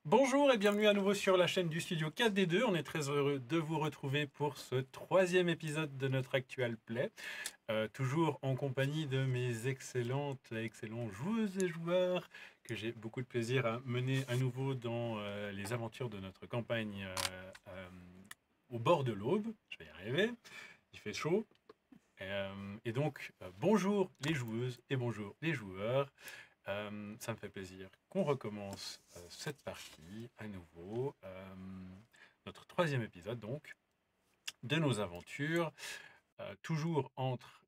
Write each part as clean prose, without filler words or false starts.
Bonjour et bienvenue à nouveau sur la chaîne du studio 4D2. On est très heureux de vous retrouver pour ce troisième épisode de notre Actual Play. Toujours en compagnie de mes excellents joueuses et joueurs que j'ai beaucoup de plaisir à mener à nouveau dans les aventures de notre campagne au bord de l'Aube. Je vais y arriver, il fait chaud. Et donc, bonjour les joueuses et bonjour les joueurs. Ça me fait plaisir qu'on recommence cette partie à nouveau. Notre troisième épisode donc de nos aventures, toujours entre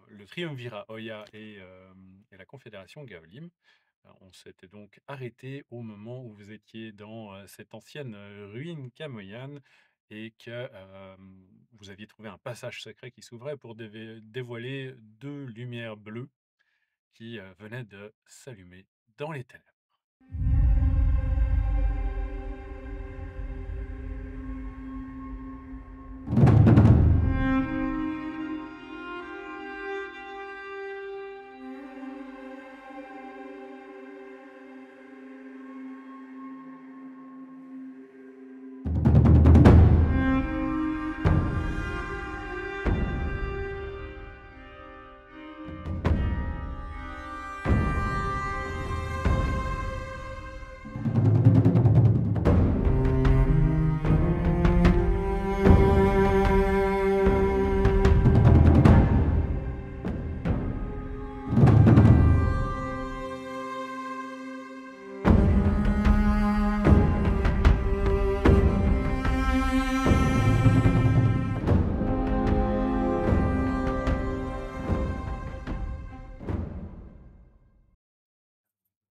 le triumvirat Oya et la confédération Gaolim. On s'était donc arrêté au moment où vous étiez dans cette ancienne ruine Kamoyan et que vous aviez trouvé un passage secret qui s'ouvrait pour dévoiler deux lumières bleues qui venaient de s'allumer dans les ténèbres.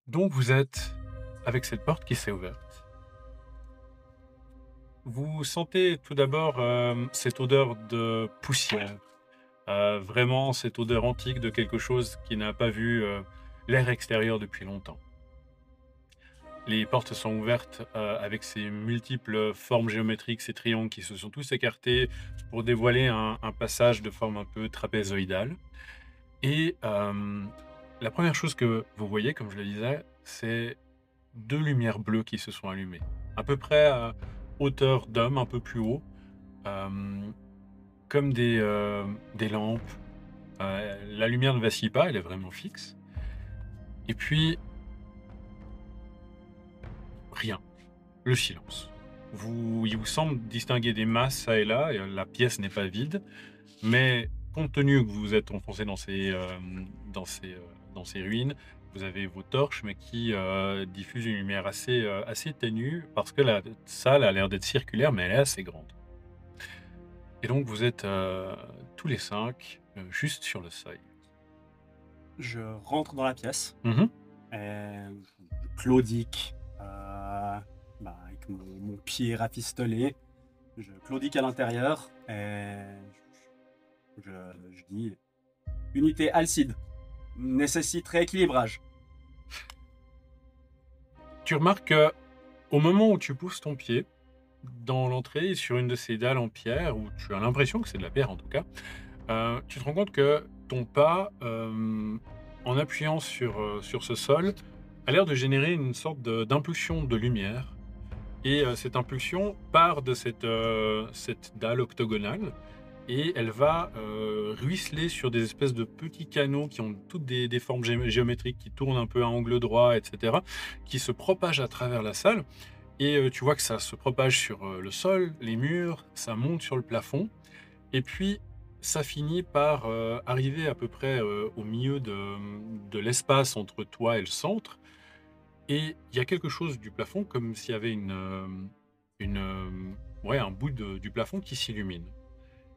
Donc vous êtes avec cette porte qui s'est ouverte. Vous sentez tout d'abord cette odeur de poussière, vraiment cette odeur antique de quelque chose qui n'a pas vu l'air extérieur depuis longtemps. Les portes sont ouvertes avec ces multiples formes géométriques, ces triangles qui se sont tous écartés pour dévoiler un passage de forme un peu trapézoïdale. Et la première chose que vous voyez, comme je le disais, c'est deux lumières bleues qui se sont allumées, à peu près à hauteur d'homme, un peu plus haut, comme des lampes. La lumière ne vacille pas, elle est vraiment fixe. Et puis, rien, le silence. Il vous semble distinguer des masses ça et là, et la pièce n'est pas vide, mais compte tenu que vous êtes enfoncé dans ces, dans ces ruines, vous avez vos torches, mais qui diffusent une lumière assez ténue, parce que la salle a l'air d'être circulaire, mais elle est assez grande. Et donc vous êtes tous les cinq juste sur le seuil. Je rentre dans la pièce, Mhm. je claudique avec mon pied rafistolé. Je claudique à l'intérieur et je dis unité Alcide, nécessite rééquilibrage. Tu remarques que au moment où tu pousses ton pied dans l'entrée, sur une de ces dalles en pierre, où tu as l'impression que c'est de la pierre en tout cas, tu te rends compte que ton pas, en appuyant sur ce sol, a l'air de générer une sorte d'impulsion de lumière. Et cette impulsion part de cette dalle octogonale et elle va ruisseler sur des espèces de petits canaux qui ont toutes des formes géométriques qui tournent un peu à angle droit, etc., qui se propagent à travers la salle. Et tu vois que ça se propage sur le sol, les murs, ça monte sur le plafond. Et puis, ça finit par arriver à peu près au milieu de l'espace entre toi et le centre. Et il y a quelque chose du plafond, comme s'il y avait ouais, un bout du plafond qui s'illumine.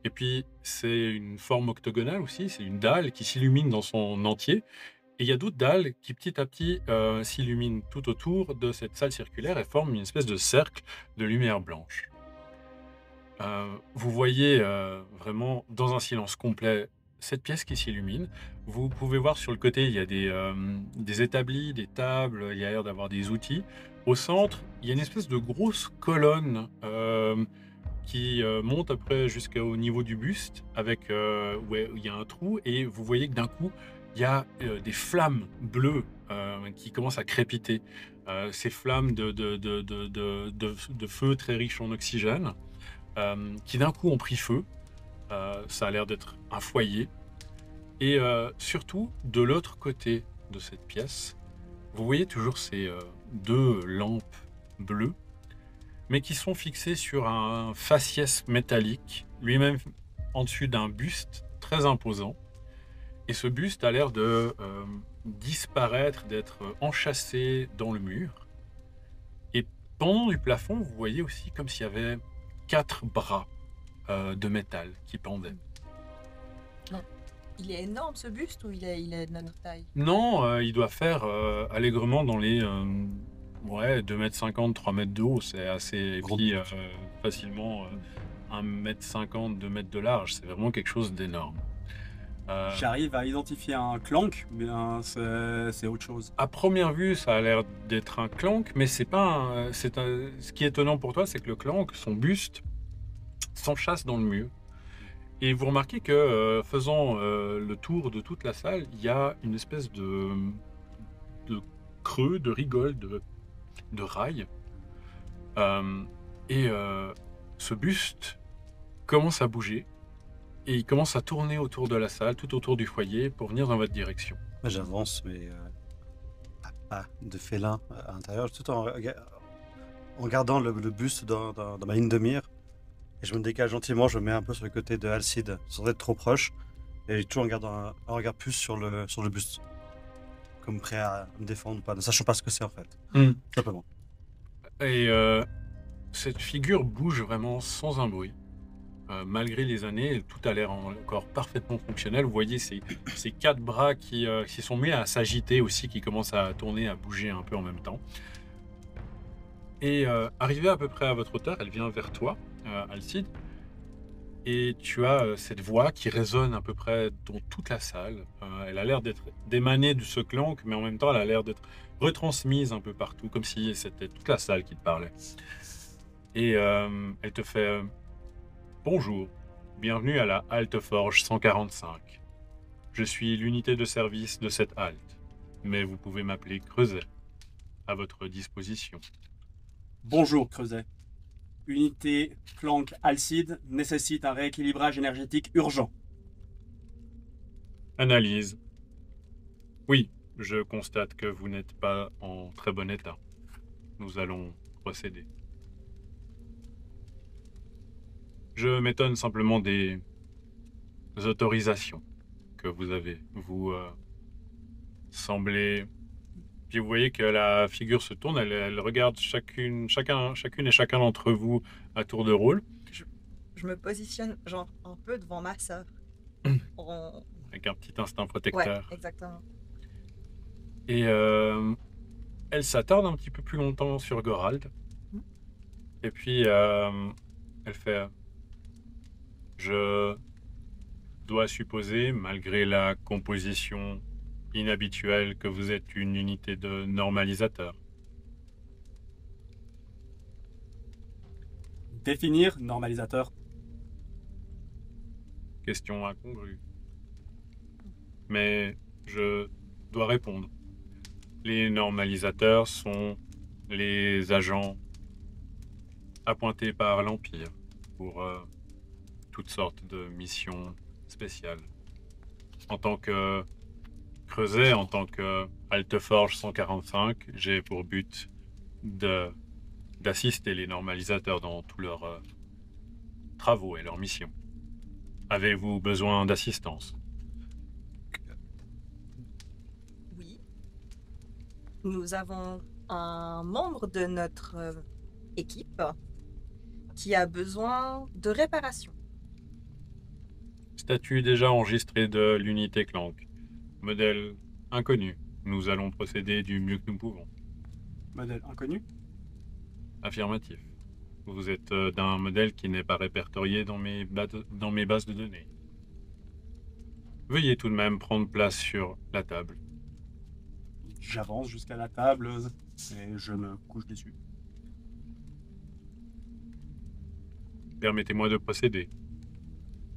Et puis, c'est une forme octogonale aussi, c'est une dalle qui s'illumine dans son entier. Et il y a d'autres dalles qui, petit à petit, s'illuminent tout autour de cette salle circulaire et forment une espèce de cercle de lumière blanche. Vous voyez vraiment, dans un silence complet, cette pièce qui s'illumine. Vous pouvez voir sur le côté, il y a des établis, des tables, il y a l'air d'avoir des outils. Au centre, il y a une espèce de grosse colonne qui monte après jusqu'au niveau du buste, où il y a un trou, et vous voyez que d'un coup, il y a des flammes bleues qui commence à crépiter. Ces flammes de feu très riches en oxygène, qui d'un coup ont pris feu. Ça a l'air d'être un foyer. Et surtout, de l'autre côté de cette pièce, vous voyez toujours ces deux lampes bleues, mais qui sont fixées sur un faciès métallique, lui-même en dessus d'un buste très imposant. Et ce buste a l'air de disparaître, d'être enchâssé dans le mur. Et pendant du plafond, vous voyez aussi comme s'il y avait 4 bras de métal qui pendaient. Il est énorme ce buste ou il est de notre taille? Non, il doit faire allègrement dans les 2,50 m, 3 mètres de haut. C'est assez. Et puis facilement 1,50 m, 2 mètres de large. C'est vraiment quelque chose d'énorme. J'arrive à identifier un clank, mais c'est autre chose. À première vue, ça a l'air d'être un clank, mais c'est pas. Ce qui est étonnant pour toi, c'est que le clank, son buste, s'enchâsse dans le mur. Et vous remarquez que, faisant le tour de toute la salle, il y a une espèce de creux, de rigole, de rail. Ce buste commence à bouger. Et il commence à tourner autour de la salle, tout autour du foyer, pour venir dans votre direction. J'avance, mais pas de félin à l'intérieur, tout en regardant le buste dans ma ligne de mire. Et je me décale gentiment, je me mets un peu sur le côté de Alcide, sans être trop proche. Et toujours en gardant un regard plus sur le buste. Comme prêt à me défendre ou pas, ne sachant pas ce que c'est en fait. Simplement. Et cette figure bouge vraiment sans un bruit. Malgré les années, tout a l'air encore parfaitement fonctionnel. Vous voyez ces 4 bras qui sont mis à s'agiter aussi, qui commencent à tourner, à bouger un peu en même temps. Et arrivée à peu près à votre hauteur, elle vient vers toi, Alcide. Et tu as cette voix qui résonne à peu près dans toute la salle. Elle a l'air d'émaner de ce clank, mais en même temps, elle a l'air d'être retransmise un peu partout, comme si c'était toute la salle qui te parlait. Et elle te fait... Bonjour, bienvenue à la halte Forge 145. Je suis l'unité de service de cette halte, mais vous pouvez m'appeler Creuset, à votre disposition. Bonjour Creuset. Unité Clank Alcide nécessite un rééquilibrage énergétique urgent. Analyse. Oui, je constate que vous n'êtes pas en très bon état. Nous allons procéder. Je m'étonne simplement des autorisations que vous avez. Vous semblez... Puis vous voyez que la figure se tourne, elle regarde chacune et chacun d'entre vous à tour de rôle. Je me positionne genre un peu devant ma sœur. Avec un petit instinct protecteur. Ouais, exactement. Et elle s'attarde un petit peu plus longtemps sur Gorald. Et puis elle fait... Je dois supposer, malgré la composition inhabituelle, que vous êtes une unité de normalisateur. Définir normalisateur. Question incongrue. Mais je dois répondre. Les normalisateurs sont les agents appointés par l'Empire pour... toutes sortes de missions spéciales. En tant que Creuset, en tant que Alteforge 145, j'ai pour but d'assister les normalisateurs dans tous leurs travaux et leurs missions. Avez-vous besoin d'assistance? Oui. Nous avons un membre de notre équipe qui a besoin de réparation. Statut déjà enregistré de l'unité Clank. Modèle inconnu. Nous allons procéder du mieux que nous pouvons. Modèle inconnu? Affirmatif. Vous êtes d'un modèle qui n'est pas répertorié dans mes bases de données. Veuillez tout de même prendre place sur la table. J'avance jusqu'à la table et je me couche dessus. Permettez-moi de procéder.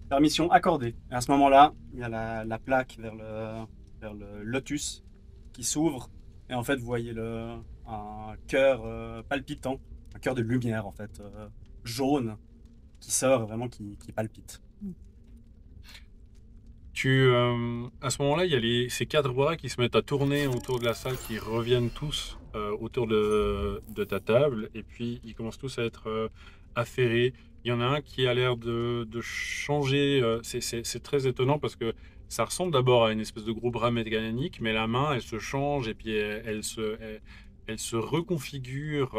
Permission accordée. Et à ce moment-là, il y a la plaque vers le lotus qui s'ouvre Et en fait, vous voyez un cœur palpitant, un cœur de lumière, en fait, jaune, qui sort vraiment, qui palpite. À ce moment-là, il y a ces 4 bras qui se mettent à tourner autour de la salle, qui reviennent tous autour de ta table, et puis ils commencent tous à être affairés. Il y en a un qui a l'air de changer. C'est très étonnant parce que ça ressemble d'abord à une espèce de gros bras mécanique, mais la main, elle se change et puis elle se reconfigure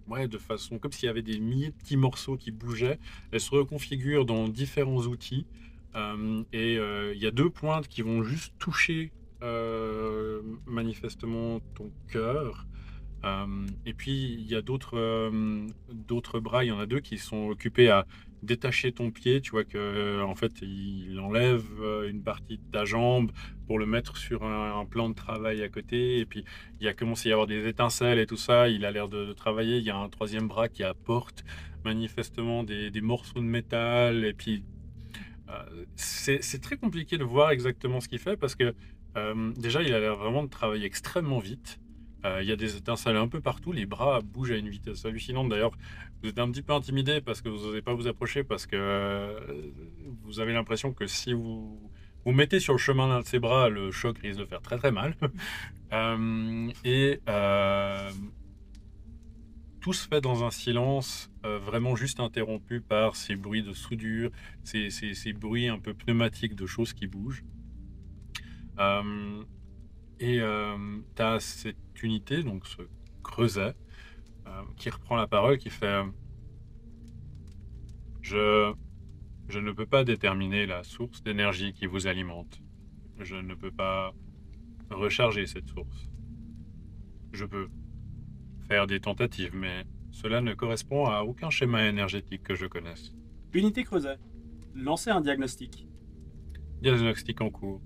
ouais, de façon comme s'il y avait des milliers de petits morceaux qui bougeaient. Elle se reconfigure dans différents outils. Il y a 2 pointes qui vont juste toucher manifestement ton cœur. Et puis il y a d'autres bras, il y en a 2 qui sont occupés à détacher ton pied. Tu vois que en fait il enlève une partie de ta jambe pour le mettre sur un plan de travail à côté. Et puis il y a commencé à y avoir des étincelles et tout ça. Il a l'air de travailler. Il y a un 3e bras qui apporte manifestement des morceaux de métal. Et puis c'est très compliqué de voir exactement ce qu'il fait parce que déjà il a l'air vraiment de travailler extrêmement vite. Il y a des étincelles un peu partout, les bras bougent à une vitesse hallucinante. D'ailleurs, vous êtes un petit peu intimidé parce que vous n'osez pas vous approcher parce que vous avez l'impression que si vous mettez sur le chemin d'un de ses bras, le choc risque de faire très très mal. Tout se fait dans un silence vraiment juste interrompu par ces bruits de soudure, ces bruits un peu pneumatiques de choses qui bougent. Tu as cette unité, donc ce creuset, qui reprend la parole, qui fait je ne peux pas déterminer la source d'énergie qui vous alimente. Je ne peux pas recharger cette source. Je peux faire des tentatives, mais cela ne correspond à aucun schéma énergétique que je connaisse. Unité creuset. Lancez un diagnostic. Diagnostic en cours.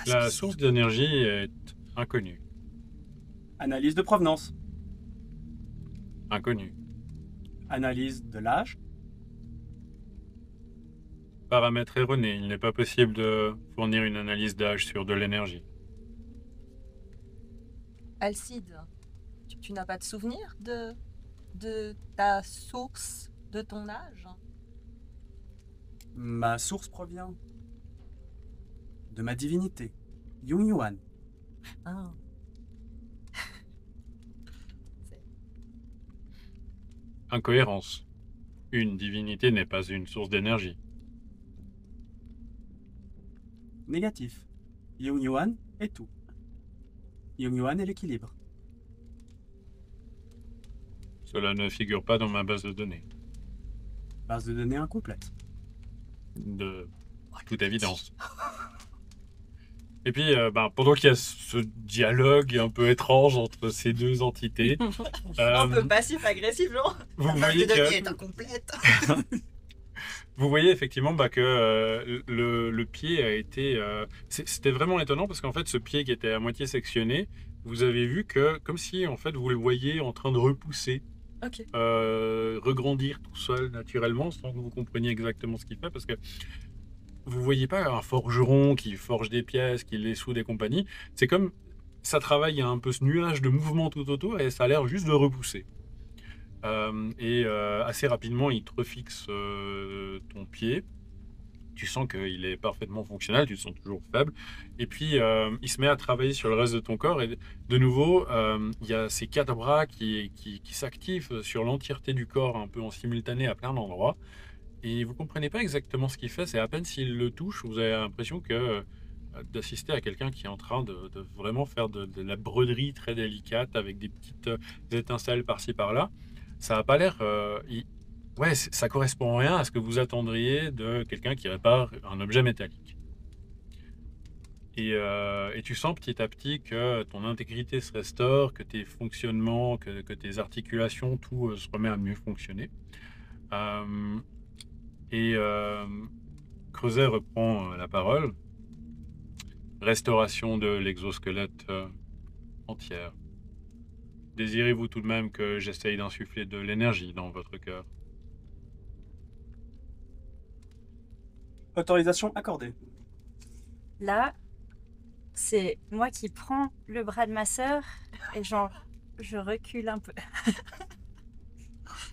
La source d'énergie est inconnue. Analyse de provenance. Inconnue. Analyse de l'âge. Paramètre erroné. Il n'est pas possible de fournir une analyse d'âge sur de l'énergie. Alcide, tu n'as pas de souvenir de ta source, de ton âge? Ma source provient de ma divinité, Yung Yuan. Ah. Incohérence. Une divinité n'est pas une source d'énergie. Négatif. Yung Yuan est tout. Yung Yuan est l'équilibre. Cela ne figure pas dans ma base de données. Base de données incomplète. De toute évidence. Et puis, pendant qu'il y a ce dialogue un peu étrange entre ces 2 entités, Un peu passif-agressif, genre. vous La base voyez de données que est incomplète. vous voyez effectivement que le pied a été... C'était vraiment étonnant parce qu'en fait, ce pied qui était à moitié sectionné, vous avez vu que, comme si en fait vous le voyez en train de repousser, Ok. regrandir tout seul naturellement sans que vous compreniez exactement ce qu'il fait parce que vous voyez pas un forgeron qui forge des pièces, qui les soude et compagnie. C'est comme ça travaille, il y a un peu ce nuage de mouvement tout autour et ça a l'air juste de repousser. Assez rapidement, il te refixe ton pied. Tu sens qu'il est parfaitement fonctionnel, tu te sens toujours faible. Et puis, il se met à travailler sur le reste de ton corps. Et de nouveau, il y a ces 4 bras qui s'activent sur l'entièreté du corps, un peu en simultané à plein d'endroits. Et vous comprenez pas exactement ce qu'il fait. C'est à peine s'il le touche, vous avez l'impression que d'assister à quelqu'un qui est en train de vraiment faire de la broderie très délicate avec des petites étincelles par-ci par-là. Ça a pas l'air... Ouais, ça correspond rien à ce que vous attendriez de quelqu'un qui répare un objet métallique. Et tu sens petit à petit que ton intégrité se restaure, que tes fonctionnements, que tes articulations, tout se remet à mieux fonctionner. Creuset reprend la parole. Restauration de l'exosquelette entière. Désirez-vous tout de même que j'essaye d'insuffler de l'énergie dans votre cœur? Autorisation accordée. Là, c'est moi qui prends le bras de ma sœur et genre, je recule un peu.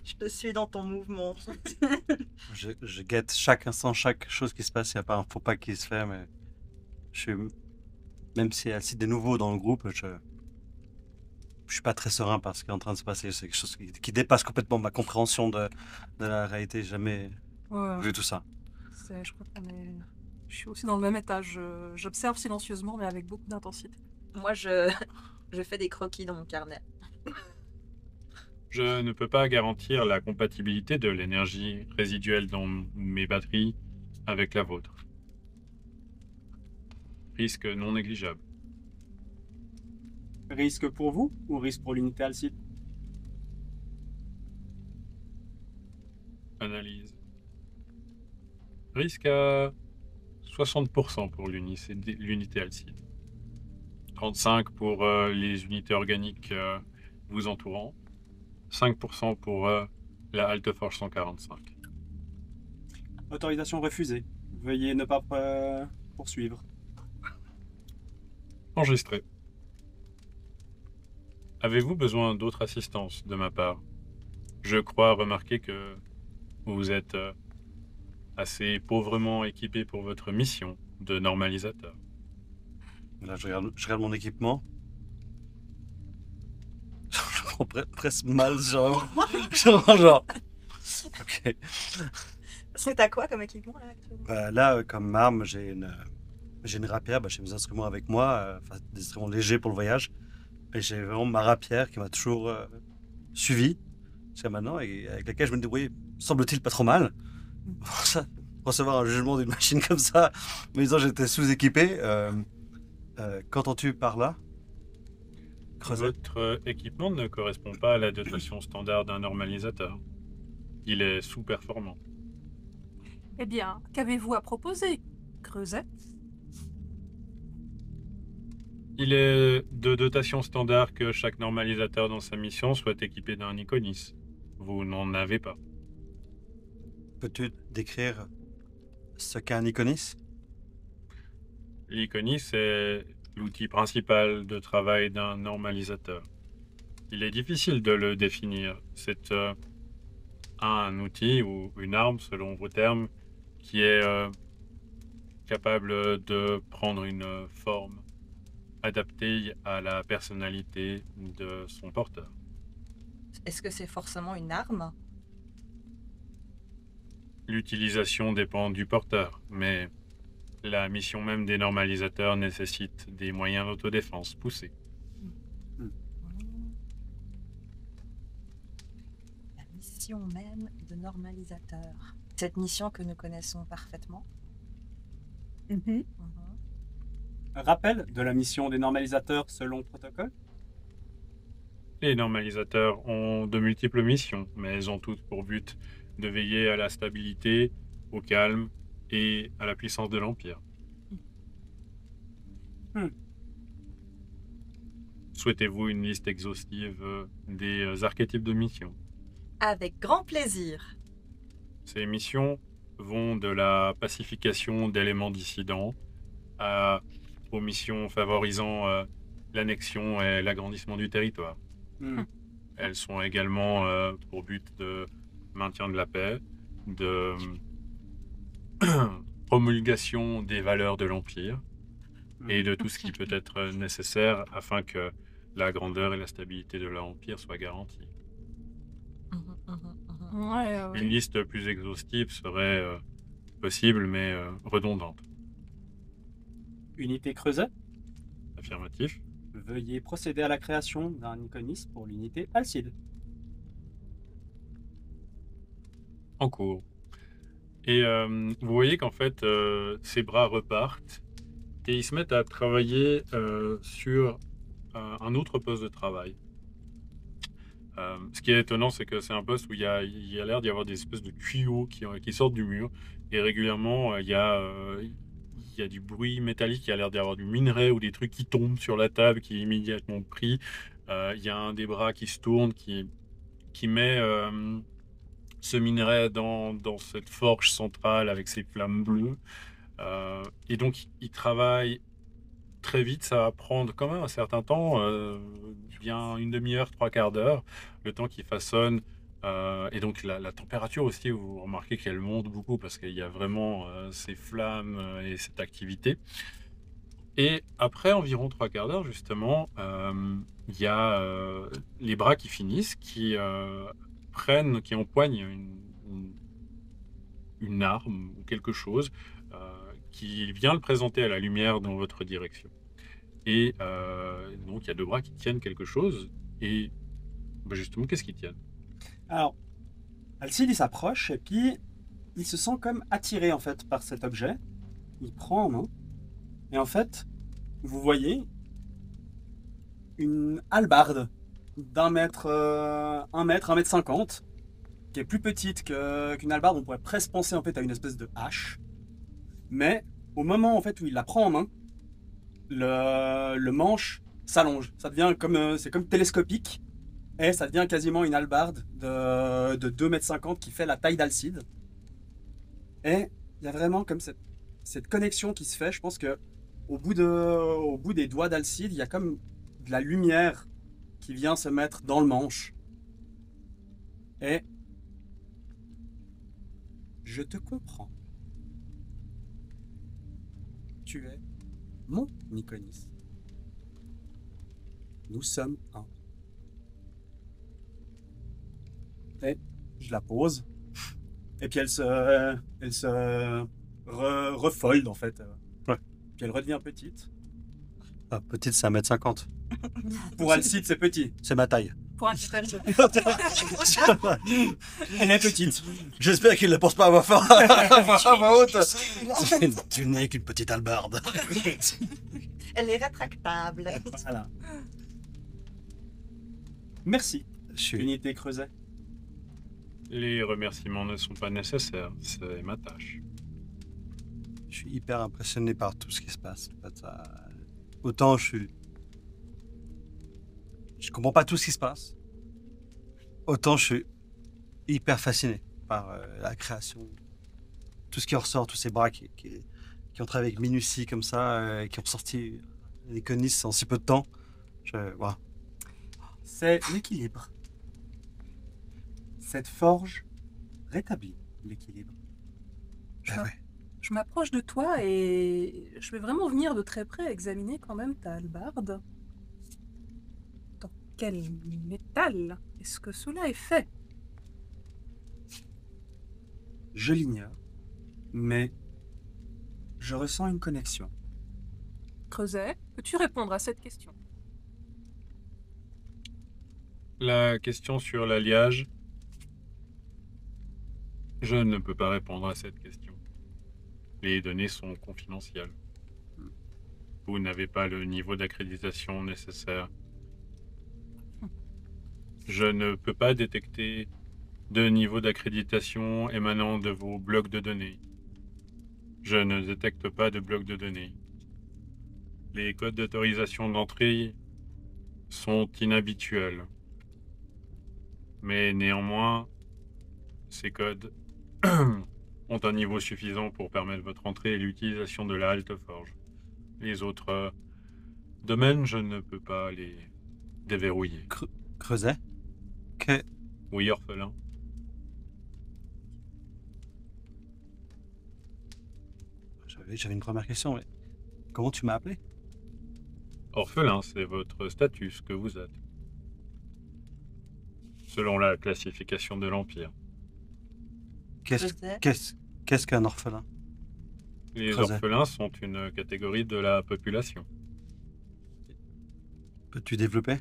Je te suis dans ton mouvement. Je guette chaque instant, chaque chose qui se passe. Il n'y a pas un faux pas qui se fait, mais je suis, même si elle cite des nouveaux dans le groupe, je suis pas très serein par ce qui est en train de se passer. C'est quelque chose qui dépasse complètement ma compréhension de la réalité. J'ai jamais Ouais, vu tout ça. je crois qu'on est... Je suis aussi dans le même étage. J'observe silencieusement, mais avec beaucoup d'intensité. Moi, je fais des croquis dans mon carnet. Je ne peux pas garantir la compatibilité de l'énergie résiduelle dans mes batteries avec la vôtre. Risque non négligeable. Risque pour vous ou risque pour l'unité Alcide? Analyse. Risque à 60% pour l'unité Alcide. 35% pour les unités organiques vous entourant. 5% pour la Halte Forge 145. Autorisation refusée. Veuillez ne pas poursuivre. Enregistré. Avez-vous besoin d'autre assistance de ma part? Je crois remarquer que vous êtes assez pauvrement équipé pour votre mission de normalisateur. Là, je regarde mon équipement. Je prends presque mal, genre. genre. Ok. C'est à quoi comme équipement là actuellement? Là, comme arme, j'ai une rapière. J'ai mes instruments avec moi, des instruments légers pour le voyage. Et j'ai vraiment ma rapière qui m'a toujours suivi jusqu'à maintenant et avec laquelle je me débrouille, semble-t-il, pas trop mal. Ça, recevoir un jugement d'une machine comme ça, me disant j'étais sous-équipé. Qu'entends-tu par là? Creuset. Votre équipement ne correspond pas à la dotation standard d'un normalisateur. Il est sous-performant. Eh bien, qu'avez-vous à proposer, Creuset? Il est de dotation standard que chaque normalisateur dans sa mission soit équipé d'un Iconis. Vous n'en avez pas. Peux-tu décrire ce qu'est un Iconis? L'Iconis est l'outil principal de travail d'un normalisateur. Il est difficile de le définir. C'est un outil ou une arme, selon vos termes, qui est capable de prendre une forme adaptée à la personnalité de son porteur. Est-ce que c'est forcément une arme? L'utilisation dépend du porteur, mais la mission même des normalisateurs nécessite des moyens d'autodéfense poussés. La mission même de normalisateur. Cette mission que nous connaissons parfaitement. Rappel de la mission des normalisateurs selon protocole. Les normalisateurs ont de multiples missions, mais elles ont toutes pour but de veiller à la stabilité, au calme et à la puissance de l'Empire. Souhaitez-vous une liste exhaustive des archétypes de missions? Avec grand plaisir. Ces missions vont de la pacification d'éléments dissidents aux missions favorisant l'annexion et l'agrandissement du territoire. Elles sont également pour but de maintien de la paix, de promulgation des valeurs de l'Empire et de tout ce qui peut être nécessaire afin que la grandeur et la stabilité de l'Empire soient garanties. Une liste plus exhaustive serait possible mais redondante. Unité Creuset. Affirmatif. Veuillez procéder à la création d'un Iconis pour l'unité Alcide. En cours. Et vous voyez qu'en fait, ses bras repartent et ils se mettent à travailler sur un autre poste de travail. Ce qui est étonnant, c'est que c'est un poste où il y a l'air d'y avoir des espèces de tuyaux qui sortent du mur et régulièrement il y a du bruit métallique, il y a l'air d'y avoir du minerai ou des trucs qui tombent sur la table qui est immédiatement pris. Il y a un des bras qui se tourne qui met ce minerai dans cette forge centrale avec ses flammes bleues. Et donc, il travaille très vite. Ça va prendre quand même un certain temps, bien une demi-heure, trois quarts d'heure, le temps qu'il façonne. Et donc, la température aussi, vous remarquez qu'elle monte beaucoup parce qu'il y a vraiment ces flammes et cette activité. Et après environ trois quarts d'heure, justement, il y a les bras qui finissent, qui empoignent une arme ou quelque chose, qui vient le présenter à la lumière dans votre direction. Et donc, il y a deux bras qui tiennent quelque chose. Et bah, justement, qu'est-ce qu'ils tiennent? Alors, Alcide, il s'approche et puis il se sent comme attiré en fait par cet objet. Il prend en main et en fait, vous voyez une hallebarde d'un mètre, 1 mètre 50, qui est plus petite qu'une hallebarde. On pourrait presque penser en fait à une espèce de hache. Mais au moment en fait où il la prend en main, le manche s'allonge. Ça devient comme, c'est comme télescopique. Et ça devient quasiment une hallebarde de 2,50 m qui fait la taille d'Alcide. Et il y a vraiment comme cette connexion qui se fait. Je pense que au bout des doigts d'Alcide, il y a comme de la lumière qui vient se mettre dans le manche. Et je te comprends. Tu es mon Niconis. Nous sommes un. Et je la pose. Et puis elle se refolde en fait. Ouais. Puis elle redevient petite. Ah, petite, c'est 1,50 m. Pour Alcide, c'est petit. C'est ma taille. Pour un cheval. Elle est petite. J'espère qu'il ne pense pas à voix haute. Tu n'es qu'une petite hallebarde. Elle est rétractable. Voilà. Merci, Je suis, unité Creuset. Les remerciements ne sont pas nécessaires, c'est ma tâche. je suis hyper impressionné par tout ce qui se passe. En fait, autant je comprends pas tout ce qui se passe, autant je suis hyper fasciné par la création, tout ce qui ressort, tous ces bras qui ont travaillé avec minutie comme ça, qui ont sorti les Niconis en si peu de temps. Voilà. C'est l'équilibre. Cette forge rétablit l'équilibre. Ah ouais. Je m'approche de toi et je vais vraiment venir de très près examiner quand même ta hallebarde. Dans quel métal est-ce que cela est fait? Je l'ignore, mais je ressens une connexion. Creuset, peux-tu répondre à cette question? La question sur l'alliage, je ne peux pas répondre à cette question. Les données sont confidentielles. Vous n'avez pas le niveau d'accréditation nécessaire. Je ne peux pas détecter de niveau d'accréditation émanant de vos blocs de données. Je ne détecte pas de blocs de données. Les codes d'autorisation d'entrée sont inhabituels. Mais néanmoins, ces codes ont un niveau suffisant pour permettre votre entrée et l'utilisation de la halte forge. Les autres domaines, je ne peux pas les déverrouiller. Creuset. Oui, orphelin. J'avais une première question, mais comment tu m'as appelé? Orphelin, c'est votre statut, ce que vous êtes. Selon la classification de l'Empire. Creuset. Qu'est-ce qu'un orphelin? Les Creuset. orphelins sont une catégorie de la population. Peux-tu développer?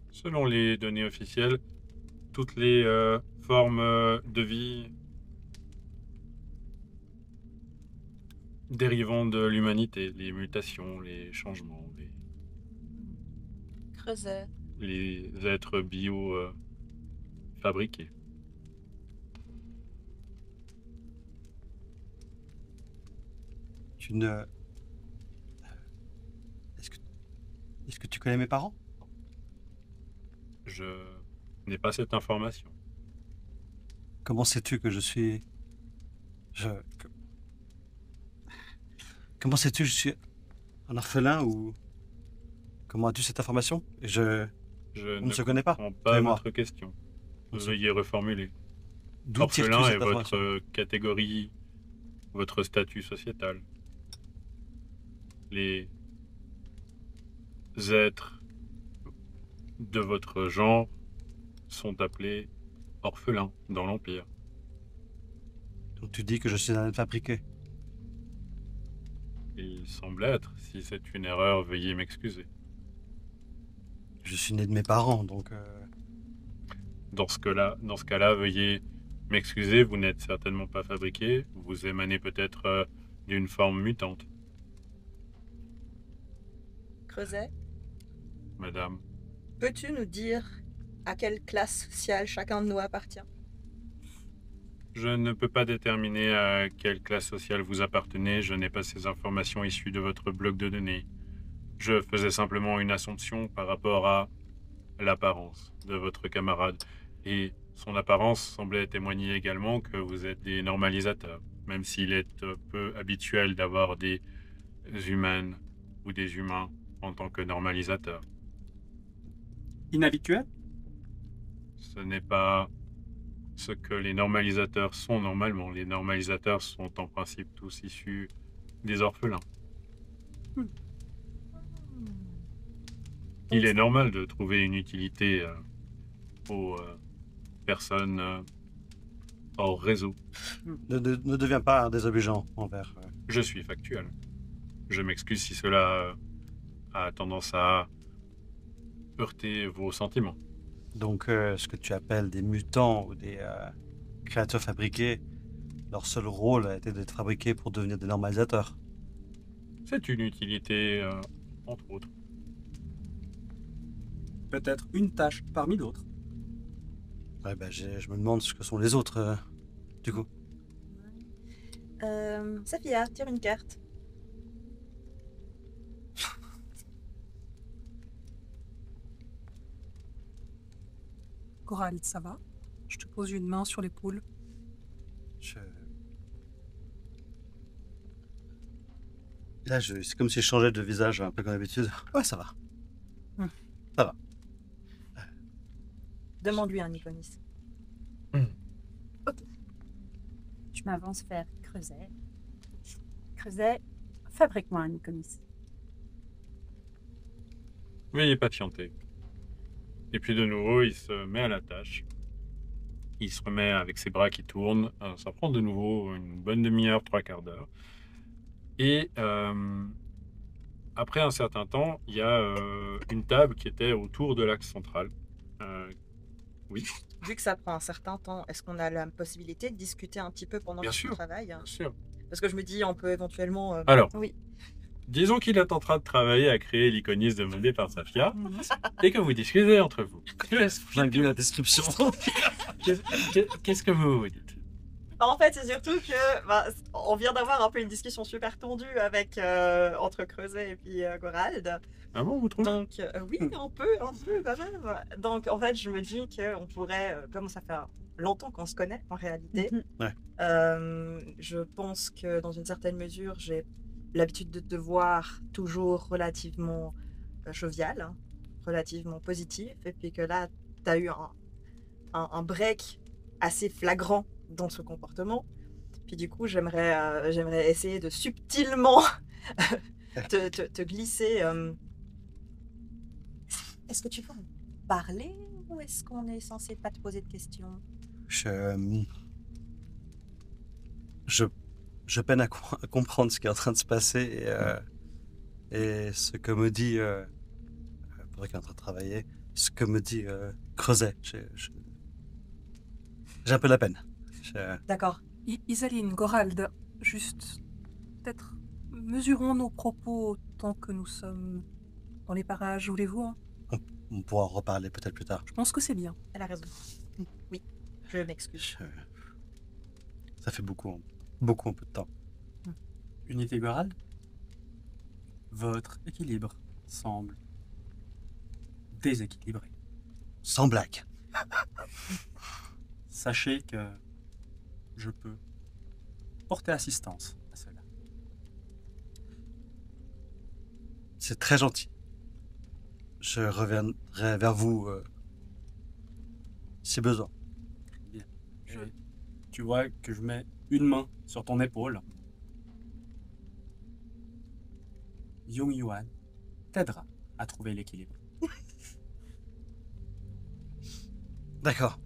Selon les données officielles, toutes les formes de vie dérivant de l'humanité, les mutations, les changements, Creuset. les êtres bio fabriqués. Tu ne... Est-ce que tu connais mes parents? Je n'ai pas cette information. Comment sais-tu que je suis... Comment sais-tu que je suis un orphelin ou... Comment as-tu cette information? Je On ne ne se connaît pas, comprends toi pas et moi. votre question. On se- Veuillez reformuler. D'où tires-tu Orphelin est cette information? votre catégorie, votre statut sociétal. Les êtres de votre genre sont appelés orphelins dans l'Empire. Donc tu dis que je suis un être fabriqué. Il semble être. Si c'est une erreur, veuillez m'excuser. Je suis né de mes parents, donc... Dans ce cas-là, veuillez m'excuser, vous n'êtes certainement pas fabriqué. Vous émanez peut-être d'une forme mutante, Creuset, madame. peux-tu nous dire à quelle classe sociale chacun de nous appartient? Je ne peux pas déterminer à quelle classe sociale vous appartenez. Je n'ai pas ces informations issues de votre bloc de données. Je faisais simplement une assumption par rapport à l'apparence de votre camarade. Et son apparence semblait témoigner également que vous êtes des normalisateurs, même s'il est peu habituel d'avoir des humaines ou des humains en tant que normalisateurs. Inhabituel? Ce n'est pas ce que les normalisateurs sont normalement. Les normalisateurs sont en principe tous issus des orphelins. Il est normal de trouver une utilité aux personnes hors réseau. Ne deviens pas désobligeant envers... Je suis factuel. Je m'excuse si cela a tendance à heurter vos sentiments. Donc, ce que tu appelles des mutants ou des créatures fabriquées, leur seul rôle a été d'être fabriqués pour devenir des normalisateurs. C'est une utilité, entre autres. Peut-être une tâche parmi d'autres. Ouais, ben, je me demande ce que sont les autres, du coup. Saphia, tire une carte. Gorald, ça va? Je te pose une main sur l'épaule. Là, c'est comme si je changeais de visage un peu comme d'habitude. Ouais, ça va. Ça va. Demande-lui un Iconis. Je m'avance vers Creuset. Creuset, fabrique-moi un Iconis. Veuillez patienter. Et puis de nouveau, il se met à la tâche. Il se remet avec ses bras qui tournent. Ça prend de nouveau une bonne demi-heure, 3/4 d'heure. Et après un certain temps, il y a une table qui était autour de l'axe central. Oui, Vu que ça prend un certain temps, est-ce qu'on a la possibilité de discuter un petit peu pendant Bien que tu sûr. travailles? bien sûr. Parce que je me dis, on peut éventuellement... Alors, Oui. disons qu'il est en train de travailler à créer l'iconis demandé par Safia et que vous discutez entre vous. J'inglue la description. Qu'est-ce que vous dites? En fait, c'est surtout que on vient d'avoir un peu une discussion super tendue avec entre Creuset et puis Gorald. Ah bon, vous trouvez? Donc oui, un peu quand même. Donc en fait, je me dis qu'on pourrait, comme ça fait longtemps qu'on se connaît en réalité, Ouais. je pense que dans une certaine mesure, j'ai l'habitude de te voir toujours relativement jovial, hein, relativement positif, et puis que là, tu as eu un break assez flagrant dans ce comportement. Puis du coup, j'aimerais essayer de subtilement te glisser. Est-ce que tu veux en parler ou est-ce qu'on est censé pas te poser de questions? Je peine à comprendre ce qui est en train de se passer et ce que me dit... faudrait qu'il est en train de travailler. Ce que me dit Creuset. J'ai un peu la peine. D'accord. Isaline, Gorald, juste peut-être mesurons nos propos tant que nous sommes dans les parages, voulez-vous, hein? On pourra en reparler peut-être plus tard. Je pense que c'est bien. Elle a raison. Oui, je m'excuse. Ça fait beaucoup un peu de temps. Unité Gorald, votre équilibre semble déséquilibré. Sans blague. Sachez que je peux porter assistance à cela. C'est très gentil. Je reviendrai vers vous si besoin. Tu vois que je mets une main sur ton épaule. Yung Yuan t'aidera à trouver l'équilibre. D'accord.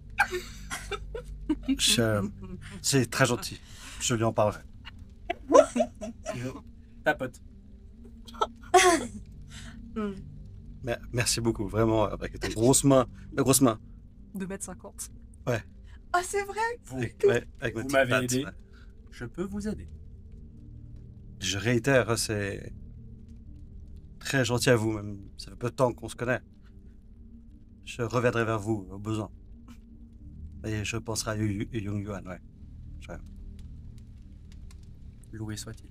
C'est très gentil. Je lui en parlerai. Je tapote. Merci beaucoup, vraiment, avec tes grosses mains. La grosse main. 2,50 m. Ah, c'est vrai. Avec ma Vous petite m'avez patte. aidé. Je peux vous aider. Je réitère, c'est très gentil à vous, même. Ça fait peu de temps qu'on se connaît. Je reviendrai vers vous au besoin. Et je penserai à Yung Yuan, ouais. Loué soit-il.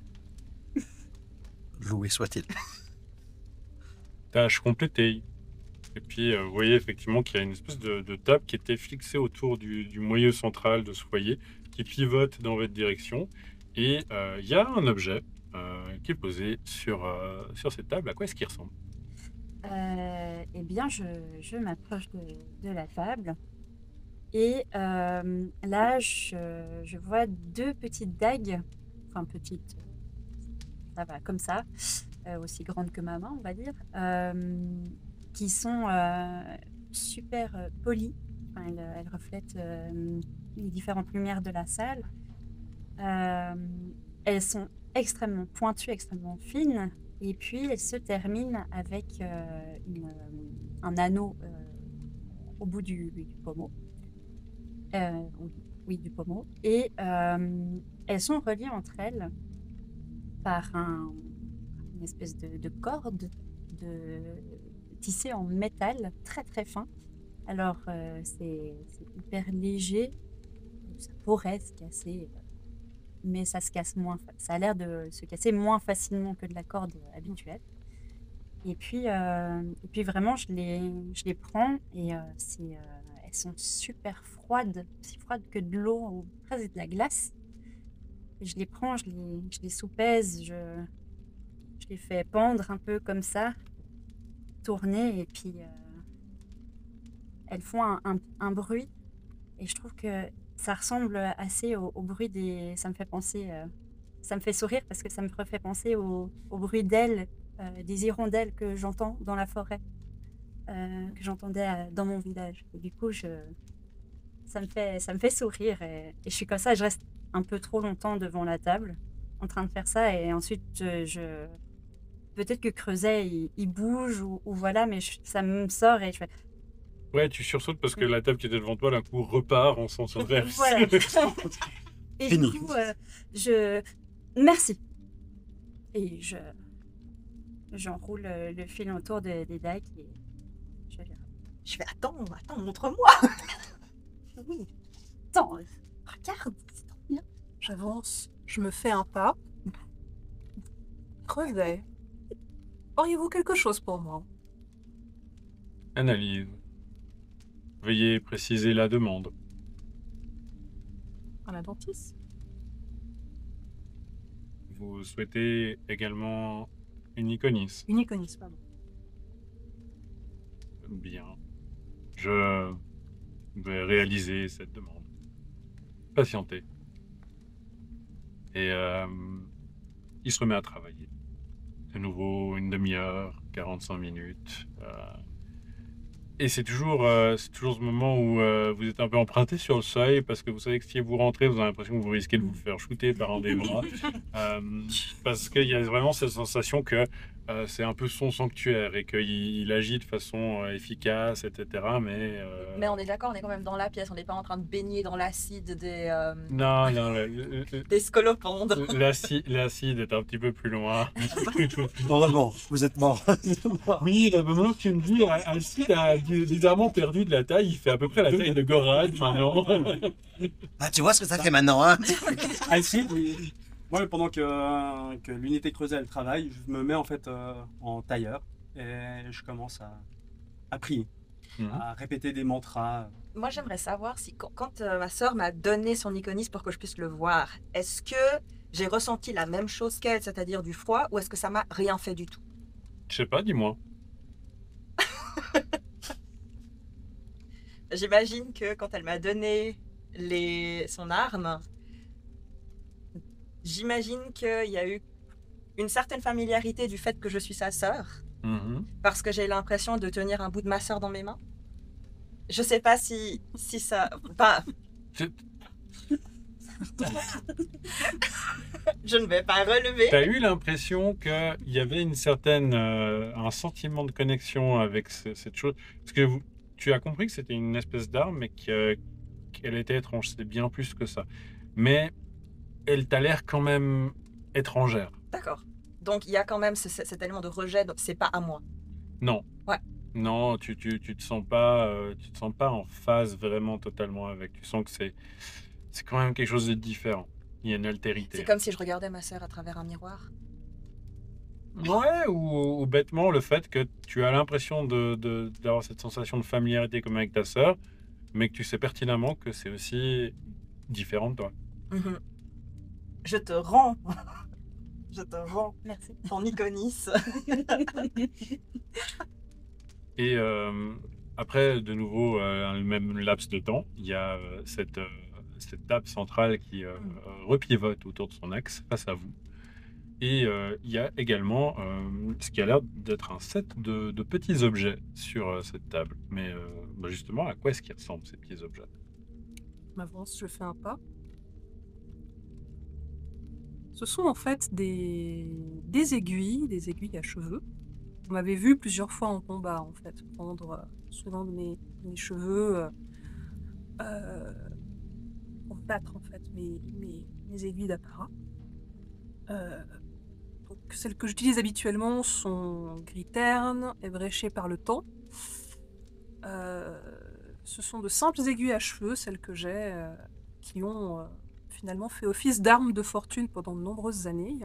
Loué soit-il. Tâche complétée. Et puis, vous voyez effectivement qu'il y a une espèce de table qui était fixée autour du moyeu central de ce foyer, qui pivote dans votre direction. Et il y a un objet qui est posé sur cette table. À quoi est-ce qu'il ressemble? Eh bien, je m'approche de la table. Et là, je vois deux petites dagues, enfin petites, ça va comme ça, aussi grandes que ma main, on va dire, qui sont super polies. Enfin, elles reflètent les différentes lumières de la salle. Elles sont extrêmement pointues, extrêmement fines, et puis elles se terminent avec un anneau au bout du pommeau. Oui, du pommeau. Et elles sont reliées entre elles par une espèce de corde tissée en métal très très fin. Alors c'est hyper léger, ça pourrait se casser, mais ça se casse moins. Ça a l'air de se casser moins facilement que de la corde habituelle. Et puis vraiment, je les prends et elles sont super froides, si froides que de l'eau ou presque de la glace. Et je les prends, je les soupèse, je les fais pendre un peu comme ça, tourner, et puis elles font un bruit. Et je trouve que ça ressemble assez au bruit des... Ça me fait penser... ça me fait sourire parce que ça me refait penser au bruit d'ailes, des hirondelles que j'entends dans la forêt. Que j'entendais dans mon village. Et du coup, ça me fait sourire. Et je suis comme ça, je reste un peu trop longtemps devant la table, en train de faire ça. Et ensuite, peut-être que Creuset, il bouge, ou voilà, mais ça me sort et je fais... Ouais, tu sursautes parce que la table qui était devant toi, d'un coup, repart en sens inverse. Voilà. Et Fini. du coup, merci. Et j'enroule le fil autour des dagues et je les... Je fais attends, montre-moi. Oui. Attends, regarde, c'est trop bien. J'avance, je me fais un pas. Creuset. Auriez-vous quelque chose pour moi? Analyse. Veuillez préciser la demande. Un dentiste? Vous souhaitez également une iconis? Une iconis, pardon. Bien. Je vais réaliser cette demande. Patientez. Et il se remet à travailler. De nouveau, une demi-heure, 45 minutes. Et c'est toujours ce moment où vous êtes un peu emprunté sur le seuil parce que vous savez que si vous rentrez, vous avez l'impression que vous risquez de vous faire shooter par un des bras. Parce qu'il y a vraiment cette sensation que c'est un peu son sanctuaire et qu'il agit de façon efficace, etc. Mais on est d'accord, on est quand même dans la pièce, on n'est pas en train de baigner dans l'acide des Non, des scolopendes. l'acide est un petit peu plus loin. Heureusement, vous êtes mort. Oui, maintenant que tu me dis, Alcide a bizarrement perdu de la taille, il fait à peu près la taille de Gorad maintenant. Ah, tu vois ce que ça fait maintenant, hein? Alcide, moi, pendant que l'unité Creuset elle travaille, je me mets en fait en tailleur et je commence à prier, à répéter des mantras. Moi, j'aimerais savoir si quand ma sœur m'a donné son iconis pour que je puisse le voir, est-ce que j'ai ressenti la même chose qu'elle, c'est-à-dire du froid, ou est-ce que ça m'a rien fait du tout? Je sais pas, dis-moi. J'imagine que quand elle m'a donné son arme, j'imagine qu'il y a eu une certaine familiarité du fait que je suis sa sœur, Mhm. parce que j'ai l'impression de tenir un bout de ma sœur dans mes mains. Je sais pas si ça... Enfin, Tu je ne vais pas relever. as eu l'impression qu'il y avait une certaine, un sentiment de connexion avec cette chose. Parce que tu as compris que c'était une espèce d'arme, mais qu'elle était étrange. C'est bien plus que ça. Mais elle t'a l'air quand même étrangère. D'accord. Donc il y a quand même cet élément de rejet, donc c'est pas à moi. Non. Ouais. Non, tu te sens pas en phase vraiment totalement avec. Tu sens que c'est quand même quelque chose de différent. Il y a une altérité. C'est comme si je regardais ma sœur à travers un miroir. Ouais, ou bêtement le fait que tu as l'impression d'avoir cette sensation de familiarité comme avec ta sœur, mais que tu sais pertinemment que c'est aussi différent de toi. Mhm. Je te rends. Je te rends Merci. ton iconis. Et après, de nouveau, le même laps de temps, il y a cette table centrale qui repivote autour de son axe face à vous. Et il y a également ce qui a l'air d'être un set de petits objets sur cette table. Mais justement, à quoi est-ce qu'ils ressemblent ces petits objets? Je m'avance, je fais un pas. Ce sont en fait des aiguilles à cheveux. Vous m'avez vu plusieurs fois en combat, en fait, prendre souvent de mes cheveux pour battre, en fait, mes aiguilles d'apparat. Donc, celles que j'utilise habituellement sont gris terne, ébréchées par le temps. Ce sont de simples aiguilles à cheveux, celles que j'ai, qui ont finalement fait office d'armes de fortune pendant de nombreuses années.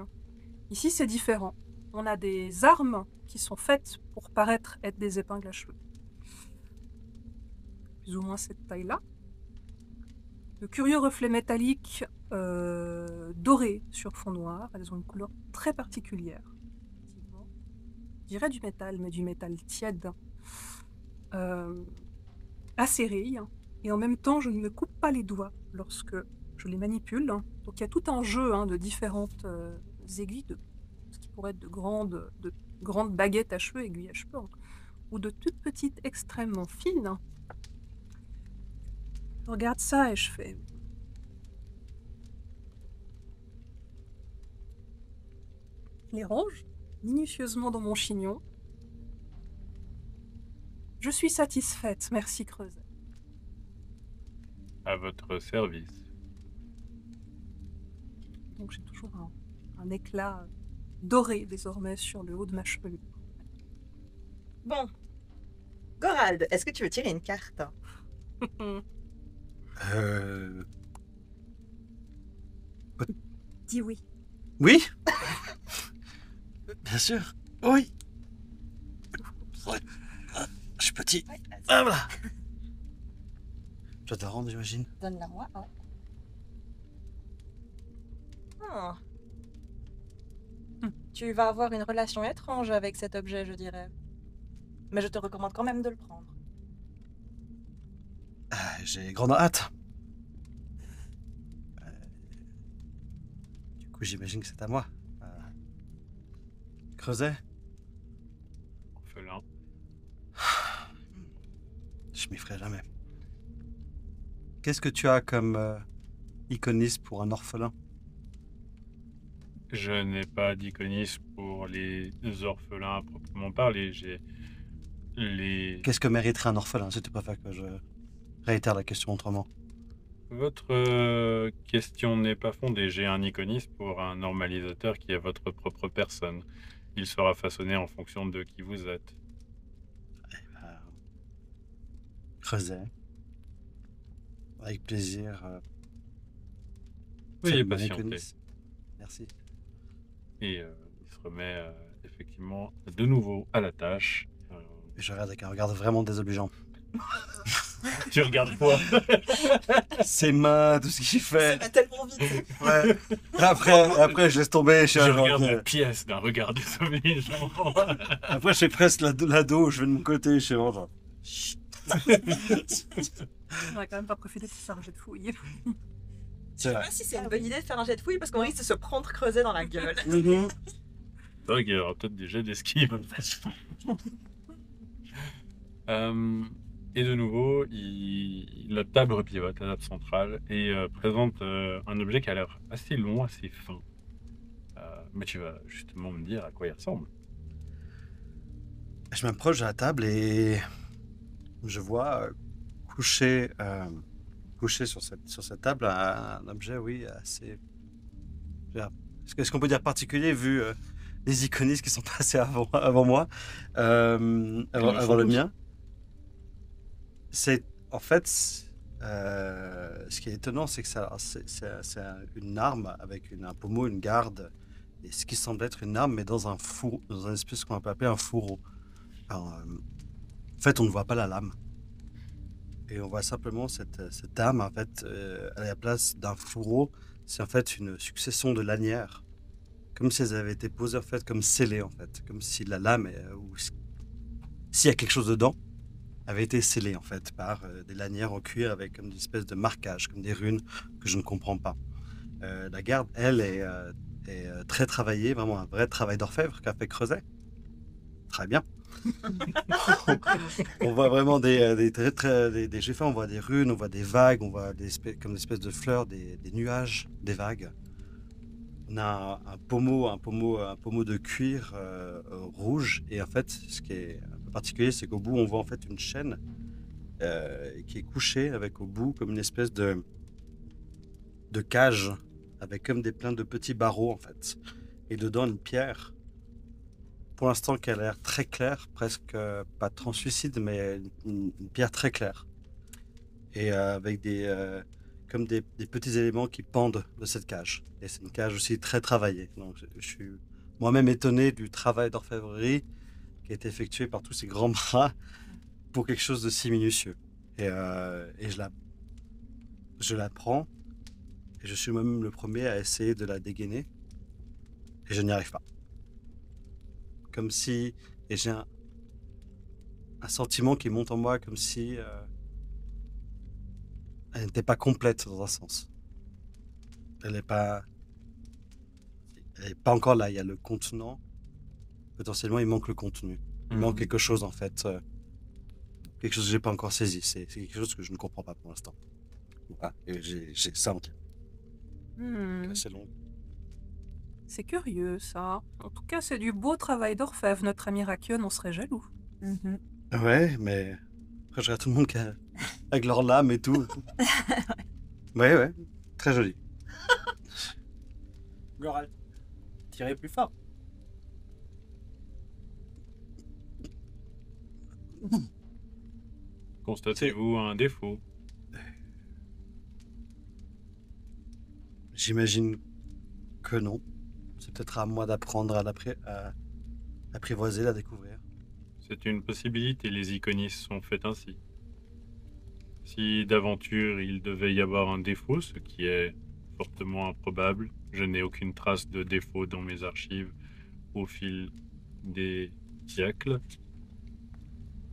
Ici, c'est différent. On a des armes qui sont faites pour paraître être des épingles à cheveux. Plus ou moins cette taille-là. De curieux reflets métalliques dorés sur fond noir. Elles ont une couleur très particulière. Effectivement. Je dirais du métal, mais du métal tiède. Acéré. Et en même temps, je ne me coupe pas les doigts lorsque je les manipule. Donc il y a tout un jeu de différentes aiguilles, ce qui pourrait être de grandes baguettes à cheveux, aiguilles à cheveux, ou de toutes petites extrêmement fines. Je regarde ça et je fais... Je les range minutieusement dans mon chignon. Je suis satisfaite, merci Creuset. À votre service. Donc j'ai toujours un éclat doré désormais sur le haut de ma chevelure. Bon. Gorald, est-ce que tu veux tirer une carte? Dis oui. Oui. Bien sûr. Oui. Ouais. Je suis petit. Ouais, vas-y. Ah, voilà. Tu vas te la rendre, j'imagine. Donne-la moi. Ouais. Ah. Tu vas avoir une relation étrange avec cet objet, je dirais. Mais je te recommande quand même de le prendre. J'ai grande hâte. Du coup, j'imagine que c'est à moi. Creuset. Orphelin. Je m'y ferai jamais. Qu'est-ce que tu as comme iconisme pour un orphelin? Je n'ai pas d'iconisme pour les orphelins à proprement parler. J'ai les... Qu'est-ce que mériterait un orphelin, si tu préfères que je réitère la question autrement? Votre question n'est pas fondée. J'ai un iconisme pour un normalisateur qui est votre propre personne. Il sera façonné en fonction de qui vous êtes. Creuset. Avec plaisir. Veuillez faites mon patienter. iconisme. Merci. Et il se remet effectivement de nouveau à la tâche. Et je regarde avec un regard vraiment désobligeant. Tu regardes quoi? Ses mains, tout ce qu'il Ça fait. va tellement vite. Ouais. Après, je laisse tomber. Je genre, regarde la pièce d'un regard désolé. Après, je fais presque l'ado, je vais de mon côté, je suis vraiment genre. On va quand même pas profiter de faire un jet de fouille. Je C'est sais vrai. pas si c'est une bonne idée de faire un jet de fouille parce qu'on risque de se prendre creusé dans la gueule. Mhm. C'est vrai qu'il y aura peut-être des jets d'esquive. Et de nouveau, la table pivote, la table centrale, et présente un objet qui a l'air assez long, assez fin. Mais tu vas justement me dire à quoi il ressemble. Je m'approche de la table et je vois couché sur cette table un objet, oui, assez. Est-ce qu'on peut dire particulier vu les iconistes qui sont passés avant moi, avant le mien? C'est en fait, ce qui est étonnant, c'est que c'est une arme avec un pommeau, une garde, et ce qui semble être une arme, mais dans un four, dans un espèce qu'on peut appeler un fourreau. Alors, en fait, on ne voit pas la lame. Et on voit simplement cette arme, en fait, à la place d'un fourreau, c'est en fait une succession de lanières. Comme si elles avaient été posées, en fait, comme scellées, en fait. Comme si la lame, ou s'il y a quelque chose dedans, avait été scellée, en fait, par des lanières en cuir avec comme des espèces de marquages, comme des runes que je ne comprends pas. La garde, elle, est très travaillée, vraiment un vrai travail d'orfèvre qu'a fait Creuset. Très bien. On voit vraiment des jets faits, on voit des runes, on voit des vagues, on voit comme des espèces de fleurs, des nuages, des vagues. On a un pommeau de cuir rouge, et en fait, ce qui est un peu particulier, c'est qu'au bout, on voit en fait une chaîne qui est couchée avec au bout comme une espèce de cage avec comme plein de petits barreaux en fait, et dedans une pierre. Pour l'instant, qui a l'air très claire, presque pas translucide, mais une pierre très claire. Et avec comme des petits éléments qui pendent de cette cage. Et c'est une cage aussi très travaillée. Donc je suis moi-même étonné du travail d'orfèvrerie qui a été effectué par tous ces grands bras pour quelque chose de si minutieux. Et je la prends, et je suis moi-même le premier à essayer de la dégainer. Et je n'y arrive pas. Comme si, et j'ai un sentiment qui monte en moi comme si elle n'était pas complète dans un sens. Elle n'est pas encore là. Il y a le contenant. Potentiellement, il manque le contenu. Il manque quelque chose en fait. Quelque chose que j'ai pas encore saisi. C'est quelque chose que je ne comprends pas pour l'instant. Voilà. Et j'ai ça en tête. C'est long. C'est curieux, ça. En tout cas, c'est du beau travail d'orfèvre. Notre ami Rakion, on serait jaloux. Ouais, mais après, je regarde tout le monde avec leur lame et tout. Ouais, très joli. Goral, tirez plus fort. Constatez-vous un défaut? J'imagine que non. C'est peut-être à moi d'apprendre à l'apprivoiser, la découvrir. C'est une possibilité, les iconistes sont faits ainsi. Si d'aventure il devait y avoir un défaut, ce qui est fortement improbable, je n'ai aucune trace de défaut dans mes archives au fil des siècles.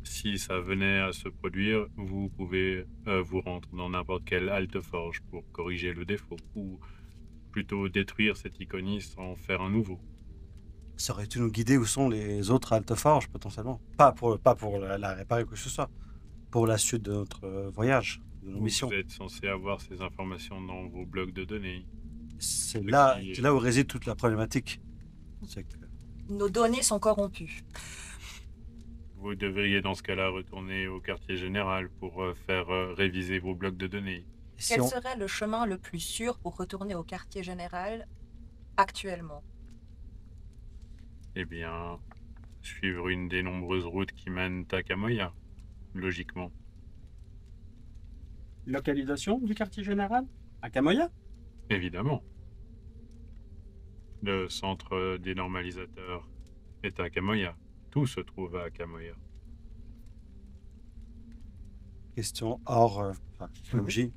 Si ça venait à se produire, vous pouvez vous rendre dans n'importe quelle halte-forge pour corriger le défaut, ou plutôt détruire cet iconiste, en faire un nouveau. Saurais-tu nous guider où sont les autres halteforges, potentiellement? Pas pour la réparer ou quoi que ce soit. Pour la suite de notre voyage, de nos missions. Vous êtes censé avoir ces informations dans vos blocs de données. C'est là où réside toute la problématique. C'est que Nos données sont corrompues. Vous devriez dans ce cas-là retourner au quartier général pour faire réviser vos blocs de données. si Quel on- serait le chemin le plus sûr pour retourner au quartier général actuellement? Eh bien, suivre une des nombreuses routes qui mènent à Kamoya, logiquement. Localisation du quartier général? À Kamoya? Évidemment. Le centre des normalisateurs est à Kamoya. Tout se trouve à Kamoya. question hors MJ.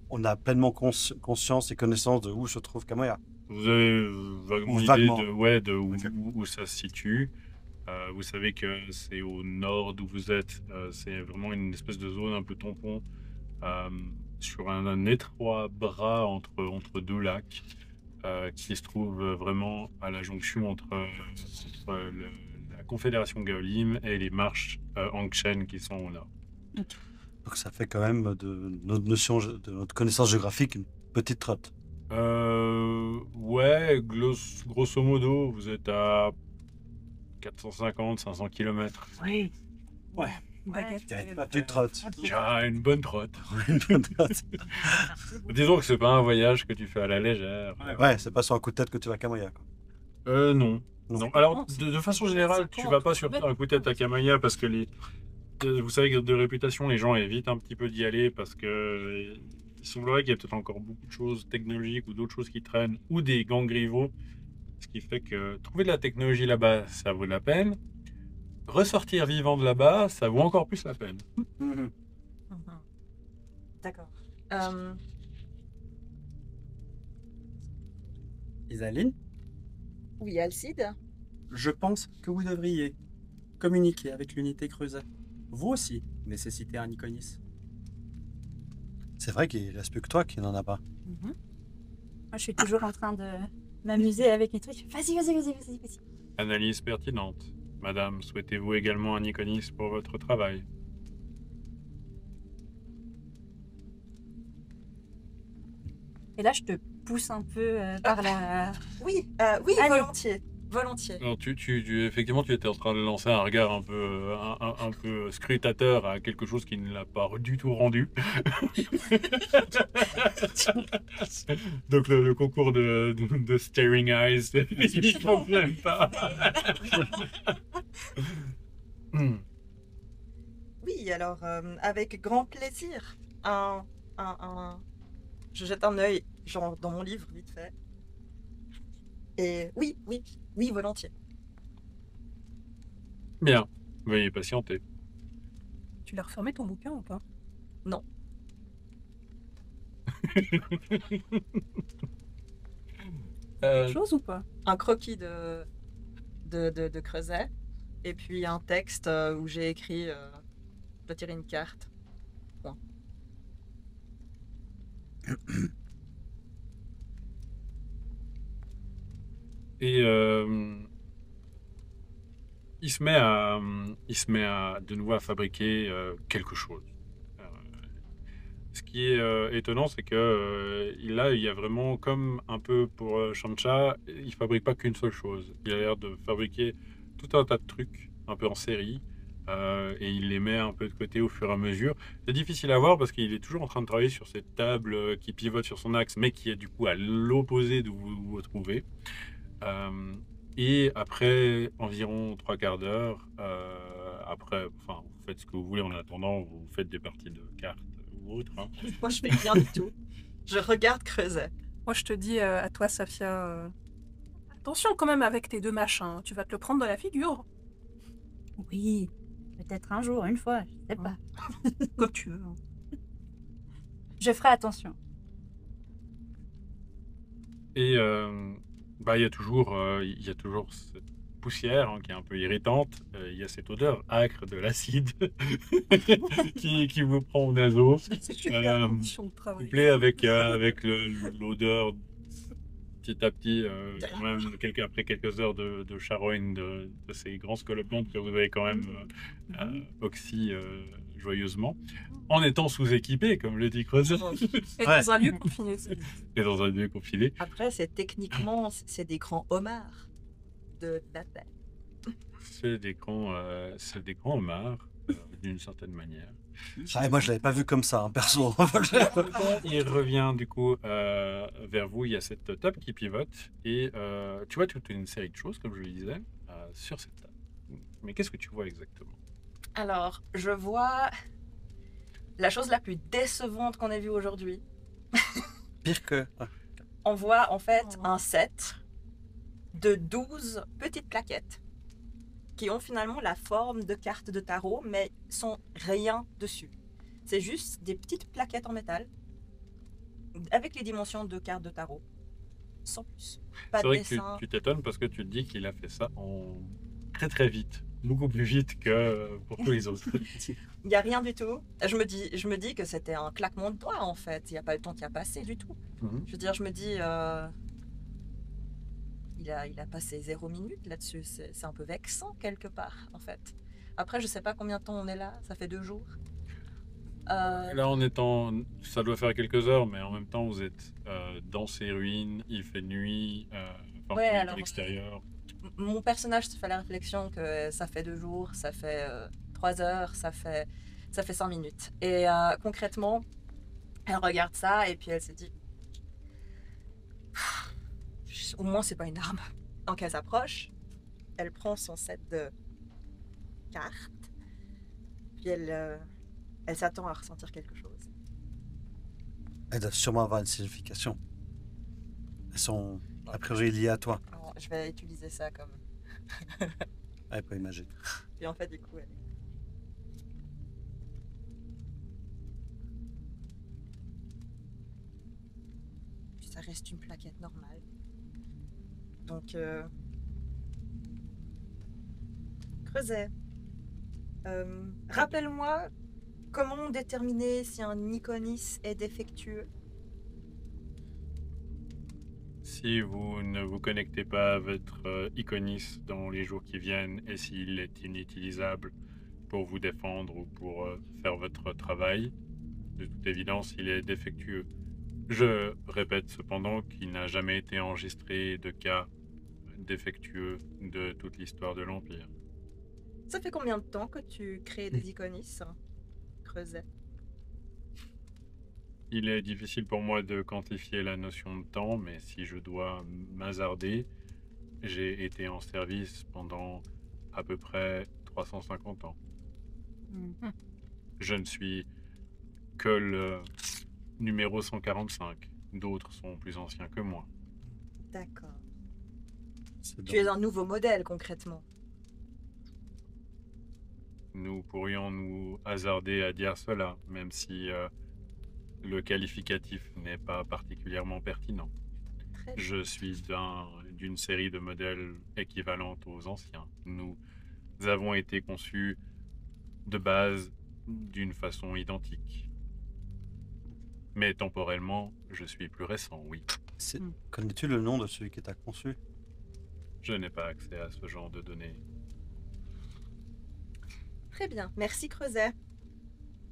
On a pleinement conscience et connaissance de où se trouve Kamoya. Vous avez vaguement idée Vaguement. de où ça se situe. Vous savez que c'est au nord d'où vous êtes. C'est vraiment une espèce de zone un peu tampon sur un étroit bras entre deux lacs qui se trouve vraiment à la jonction entre la Confédération Gaolim et les marches Angshen qui sont au nord. Donc ça fait quand même de notre notion, de notre connaissance géographique, une petite trotte. Ouais, grosso modo, vous êtes à 450-500 km. Oui. Ouais. Baguette. Une petite trotte. Déjà une bonne trotte. Une bonne trotte. Disons que c'est pas un voyage que tu fais à la légère. Ouais, c'est pas sur un coup de tête que tu vas à Kamoya. Quoi. Non. Non. Non. Alors, Non, de façon c'est générale, pas tu vas pas sur un coup de tête à Kamaya parce que vous savez que de réputation, les gens évitent un petit peu d'y aller parce que il semblerait qu'il y ait peut-être encore beaucoup de choses technologiques ou d'autres choses qui traînent ou des gangs rivaux. Ce qui fait que trouver de la technologie là-bas, ça vaut la peine. Ressortir vivant de là-bas, ça vaut encore plus la peine. Mhm. D'accord. Isaline, Oui, Alcide. je pense que vous devriez communiquer avec l'unité Creuset. Vous aussi nécessitez un Iconis. C'est vrai qu'il reste plus que toi qui n'en a pas. Moi, je suis toujours en train de m'amuser avec mes trucs. Vas-y. Analyse pertinente. Madame, souhaitez-vous également un Iconis pour votre travail? Et là, je te pousse un peu par la... Oui, Allez. volontiers. Alors, effectivement, tu étais en train de lancer un regard un peu scrutateur à quelque chose qui ne l'a pas du tout rendu. Donc, le concours de staring eyes, il ne fonctionne pas. Oui, alors, avec grand plaisir. Je jette un œil, genre, dans mon livre, vite fait. Et oui, volontiers. Bien, veuillez patienter. Tu l'as refermé ton bouquin ou pas? Non. Quelque chose ou pas? Un croquis de Creuset. Et puis un texte où j'ai écrit je dois tirer une carte. Point. Et il se met à de nouveau à fabriquer quelque chose. Ce qui est étonnant, c'est que là, il y a vraiment comme un peu pour Shancha, il fabrique pas qu'une seule chose. Il a l'air de fabriquer tout un tas de trucs, un peu en série, et il les met un peu de côté au fur et à mesure. C'est difficile à voir parce qu'il est toujours en train de travailler sur cette table qui pivote sur son axe, mais qui est du coup à l'opposé d'où vous vous trouvez. Et après environ 3/4 d'heure, vous faites ce que vous voulez en attendant, vous faites des parties de cartes ou autre. Hein. Moi, je fais rien du tout. Je regarde Creuset. Moi, je te dis à toi, Safia, attention quand même avec tes 2 machins. Tu vas te le prendre dans la figure. Oui, peut-être un jour, une fois, je sais pas. Comme tu veux. Je ferai attention. Et il y a toujours cette poussière qui est un peu irritante. Il y a cette odeur âcre de l'acide qui vous prend au naseau. Couplé avec l'odeur petit à petit, quand même, après quelques heures de charogne de ces grands scolopendres que vous avez quand même oxy joyeusement, en étant sous-équipé, comme le dit Creuset. Et dans un lieu confiné. Et dans un lieu confiné. Après, c'est techniquement, c'est des grands homards de la terre. C'est des grands homards, d'une certaine manière. Ah, et moi, je l'avais pas vu comme ça, hein, perso. Il revient du coup vers vous. Il y a cette table qui pivote et tu vois toute une série de choses, comme je le disais, sur cette table. Mais qu'est-ce que tu vois exactement? Alors, je vois la chose la plus décevante qu'on ait vue aujourd'hui. Pire que... On voit en fait un set de 12 petites plaquettes qui ont finalement la forme de cartes de tarot, mais sans rien dessus. C'est juste des petites plaquettes en métal avec les dimensions de cartes de tarot. Sans plus. Pas C'est de vrai que dessin. tu t'étonnes parce que tu te dis qu'il a fait ça en très très vite. Beaucoup plus vite que pour tous les autres. Il n'y a rien du tout. Je me dis que c'était un claquement de doigts en fait. Il n'y a pas le temps qui a passé du tout. Mhm. Je veux dire, je me dis, il a passé 0 minute là-dessus. C'est un peu vexant quelque part en fait. Après, je sais pas combien de temps on est là. Ça fait 2 jours. Là, en étant, ça doit faire quelques heures, mais en même temps, vous êtes dans ces ruines, il fait nuit, enfin, Ouais, vous êtes à alors- l'extérieur. Mon personnage se fait la réflexion que ça fait 2 jours, ça fait 3 heures, ça fait 5 minutes. Et concrètement, elle regarde ça et puis elle se dit, au moins c'est pas une arme. Donc elle s'approche, elle prend son set de cartes, puis elle s'attend à ressentir quelque chose. Elles doivent sûrement avoir une signification. Elles sont a priori liées à toi. Alors, je vais utiliser ça comme... Elle peut imaginer. Puis en fait, du coup, elle... Puis ça reste une plaquette normale. Donc, Creuset. Rappelle-moi comment déterminer si un Iconis est défectueux. Si vous ne vous connectez pas à votre Iconis dans les jours qui viennent et s'il est inutilisable pour vous défendre ou pour faire votre travail, de toute évidence, il est défectueux. Je répète cependant qu'il n'a jamais été enregistré de cas défectueux de toute l'histoire de l'Empire. Ça fait combien de temps que tu crées des Iconis, Creuset? Il est difficile pour moi de quantifier la notion de temps, mais si je dois m'hasarder, j'ai été en service pendant à peu près 350 ans. Mhm. Je ne suis que le numéro 145. D'autres sont plus anciens que moi. D'accord. C'est Tu es un nouveau modèle, concrètement. Nous pourrions nous hasarder à dire cela, même si le qualificatif n'est pas particulièrement pertinent. Très bien. Je suis d'une série de modèles équivalentes aux anciens. Nous avons été conçus de base d'une façon identique. Mais temporellement, je suis plus récent, oui. Connais-tu le nom de celui qui t'a conçu? Je n'ai pas accès à ce genre de données. Très bien. Merci, Creuset.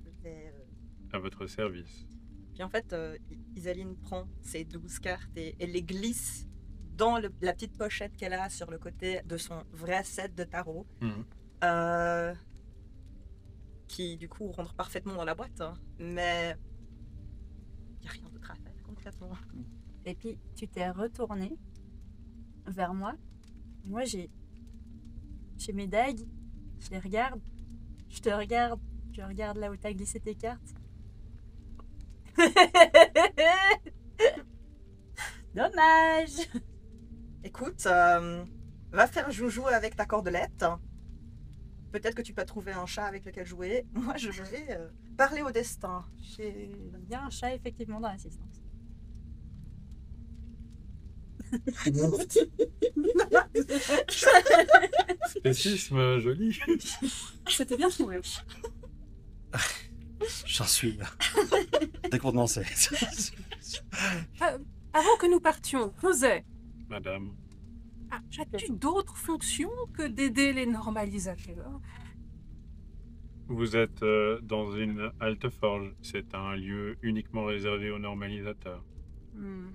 Je vais, À votre service. Puis en fait, Isaline prend ses 12 cartes et elle les glisse dans la petite pochette qu'elle a sur le côté de son vrai set de tarot, Mhm. qui du coup rentre parfaitement dans la boîte. Hein. Mais il n'y a rien d'autre à faire concrètement. Et puis, tu t'es retourné vers moi. Et moi, j'ai mes dagues. Je les regarde. Je te regarde. Tu regardes là où t'as glissé tes cartes. Dommage. Écoute, va faire joujou avec ta cordelette. Peut-être que tu peux trouver un chat avec lequel jouer. Moi, je vais parler au destin. Il y a un chat effectivement dans l'assistance. Spécisme joli. C'était bien trouvé. J'en suis décontenancé. Avant que nous partions, Creuset, Madame, as-tu d'autres fonctions que d'aider les normalisateurs? vous êtes dans une halte forge. C'est un lieu uniquement réservé aux normalisateurs. Hmm.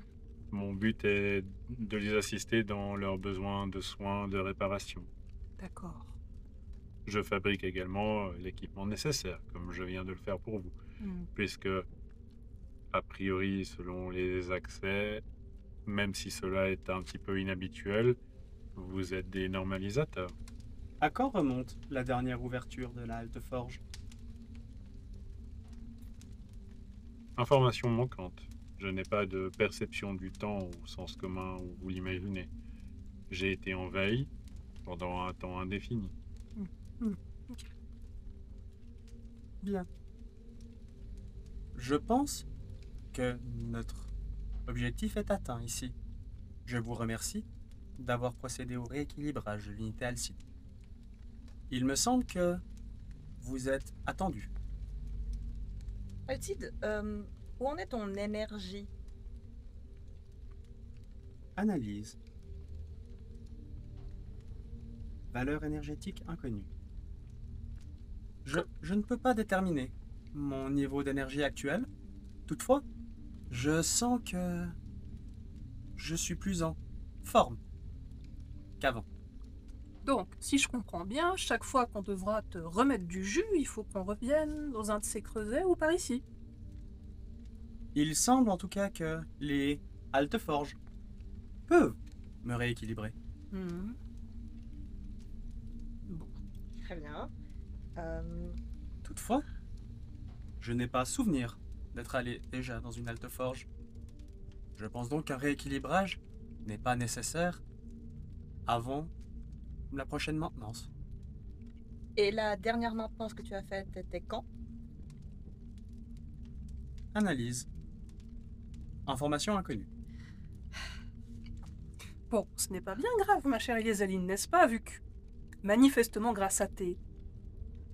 Mon but est de les assister dans leurs besoins de soins, de réparation. D'accord. Je fabrique également l'équipement nécessaire, comme je viens de le faire pour vous, Hmm. puisque, a priori, selon les accès, même si cela est un petit peu inhabituel, vous êtes des normalisateurs. À quand remonte la dernière ouverture de la halte forge? Information manquante. Je n'ai pas de perception du temps au sens commun où vous l'imaginez. J'ai été en veille pendant un temps indéfini. Bien. Je pense que notre objectif est atteint ici. Je vous remercie d'avoir procédé au rééquilibrage de l'unité Alcide. Il me semble que vous êtes attendu. Alcide, où en est ton énergie? Analyse. Valeur énergétique inconnue. Je ne peux pas déterminer mon niveau d'énergie actuel. Toutefois, je sens que je suis plus en forme qu'avant. Donc, si je comprends bien, chaque fois qu'on devra te remettre du jus, il faut qu'on revienne dans un de ces creusets ou par ici. Il semble en tout cas que les halteforges peuvent me rééquilibrer. Mhm. Bon. Très bien. Toutefois, je n'ai pas souvenir d'être allé déjà dans une halteforge. Je pense donc qu'un rééquilibrage n'est pas nécessaire avant la prochaine maintenance. Et la dernière maintenance que tu as faite était quand? Analyse. Information inconnue. Bon, ce n'est pas bien grave, ma chère Yézaline, n'est-ce pas, vu que, manifestement, grâce à tes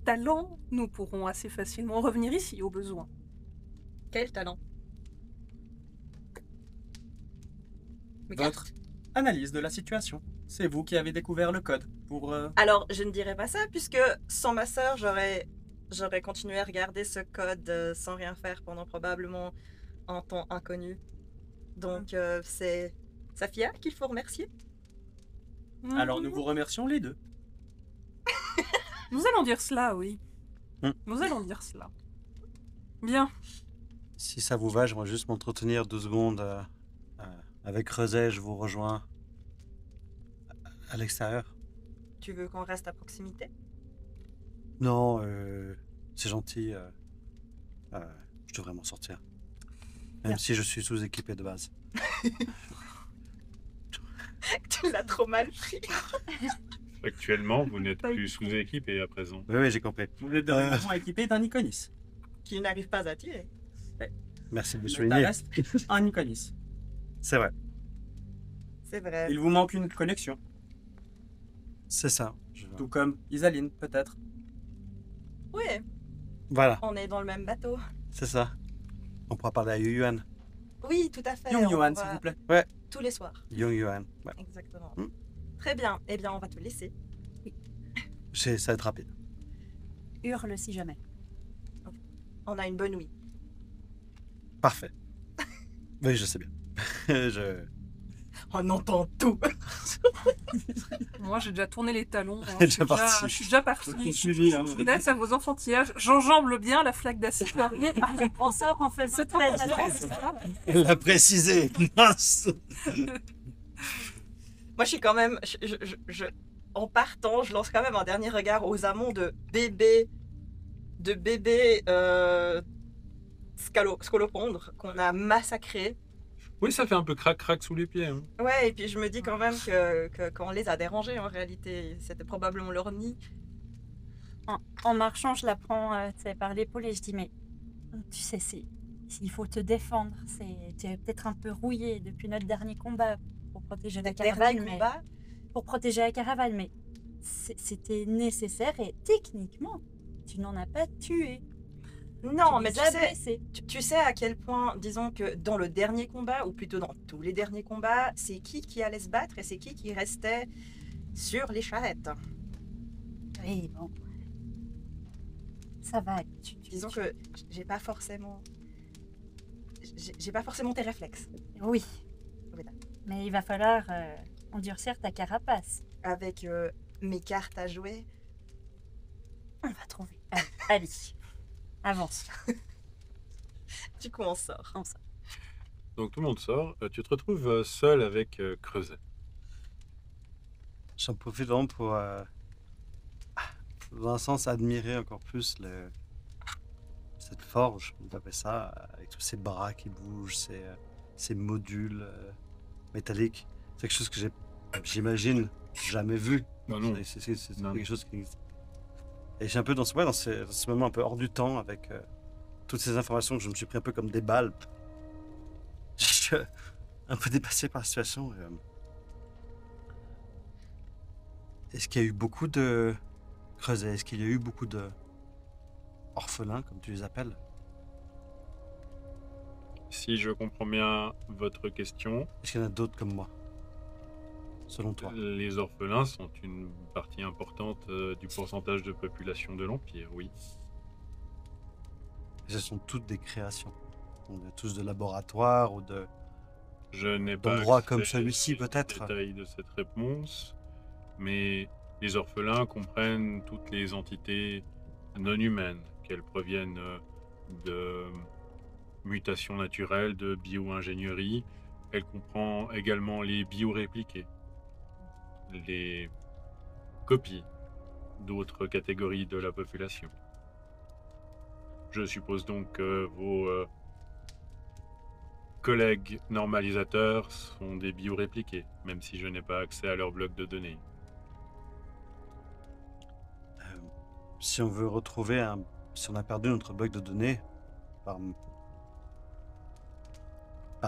talents, nous pourrons assez facilement revenir ici, au besoin. Quel talent? Mes Votre cartes. analyse de la situation. C'est vous qui avez découvert le code pour... Alors, je ne dirais pas ça, puisque sans ma sœur, j'aurais continué à regarder ce code sans rien faire pendant probablement un temps inconnu. Donc, c'est Safia qu'il faut remercier. Alors nous vous remercions les deux. Nous allons dire cela, oui. Hmm. Nous allons dire cela. Bien. Si ça vous va, j'aimerais juste m'entretenir 2 secondes avec Creuset. Je vous rejoins à l'extérieur. Tu veux qu'on reste à proximité? Non, c'est gentil. Je devrais m'en sortir. Même Bien. si je suis sous-équipé de base. Tu l'as trop mal pris. Actuellement, vous n'êtes Pas plus équipé. sous-équipé à présent. Oui, j'ai compris. Vous êtes de toute façon équipé d'un Iconis. Qui n'arrive pas à tirer. Merci de le Ça souligner. reste un Iconis. C'est vrai, C'est vrai. Il vous manque une connexion. c'est ça. Tout comme Isaline, peut-être. Oui, Voilà, on est dans le même bateau. c'est ça. On pourra parler à Yuan. Oui, tout à fait. Young on Yuan, pourra- s'il vous plaît. Tous les soirs. Young Yuan. Ouais. Exactement. Hmm. Très bien. Eh bien, on va te laisser. Ça va être rapide. Hurle si jamais. On a une bonne nuit. Parfait. Oui, je sais bien. je... On entend tout. Moi, j'ai déjà tourné les talons. hein. Déjà parti. Je suis déjà parti. J'ai suivi, hein. Je laisse à vos enfantillages. J'enjambe bien la flaque d'acide. On sort, on fait ce trait. Elle l'a précisé. Mince. Moi, je suis quand même. En partant, je lance quand même un dernier regard aux amont de bébés. Scolopondres qu'on a massacrés. Oui, ça fait un peu crac-crac sous les pieds. Hein. Ouais, et puis je me dis quand même que qu'on les a dérangés en réalité. C'était probablement leur nid. En marchant, je la prends tu sais, par l'épaule et je dis, mais tu sais, il faut te défendre. Tu es peut-être un peu rouillé depuis notre dernier combat pour protéger la caravane. Dernier Mais, combat. pour protéger la caravane, mais c'était nécessaire et techniquement, tu n'en as pas tué. Non, tu mais les tu as sais, blessés. tu sais à quel point, disons que dans le dernier combat, ou plutôt dans tous les derniers combats, c'est qui allait se battre et c'est qui restait sur les charrettes. Oui, bon. Ça va. Disons que j'ai pas forcément tes réflexes. Oui. Voilà. Mais il va falloir endurcir ta carapace. Avec mes cartes à jouer. On va trouver. Allez. Avance. Du coup, on sort. On sort. Donc tout le monde sort. Tu te retrouves seul avec Creuset. J'en profite vraiment pour, dans un sens, admirer encore plus cette forge, on appelle ça, avec tous ces bras qui bougent, ces modules métalliques. C'est quelque chose que j'imagine jamais vu. Non, non. C'est Non. quelque chose qui existe. Et j'ai un peu dans ce moment un peu hors du temps avec toutes ces informations, je me suis pris un peu comme des balles. Je suis un peu dépassé par la situation. Est-ce qu'il y a eu beaucoup de creusets? Est-ce qu'il y a eu beaucoup de orphelins, comme tu les appelles? Si je comprends bien votre question, Est-ce qu'il y en a d'autres comme moi, selon toi? les orphelins sont une partie importante du pourcentage de population de l'Empire, oui. Et ce sont toutes des créations. On est tous de laboratoires ou de... Je n'ai pas D'endroits accès comme celui-ci, aux peut-être? détails de cette réponse, mais les orphelins comprennent toutes les entités non humaines, qu'elles proviennent de mutations naturelles, de bio-ingénierie. Elle comprend également les biorépliqués, les copies d'autres catégories de la population. Je suppose donc que vos collègues normalisateurs sont des biorépliqués, même si je n'ai pas accès à leur bloc de données. Si on veut retrouver un... Si on a perdu notre bloc de données par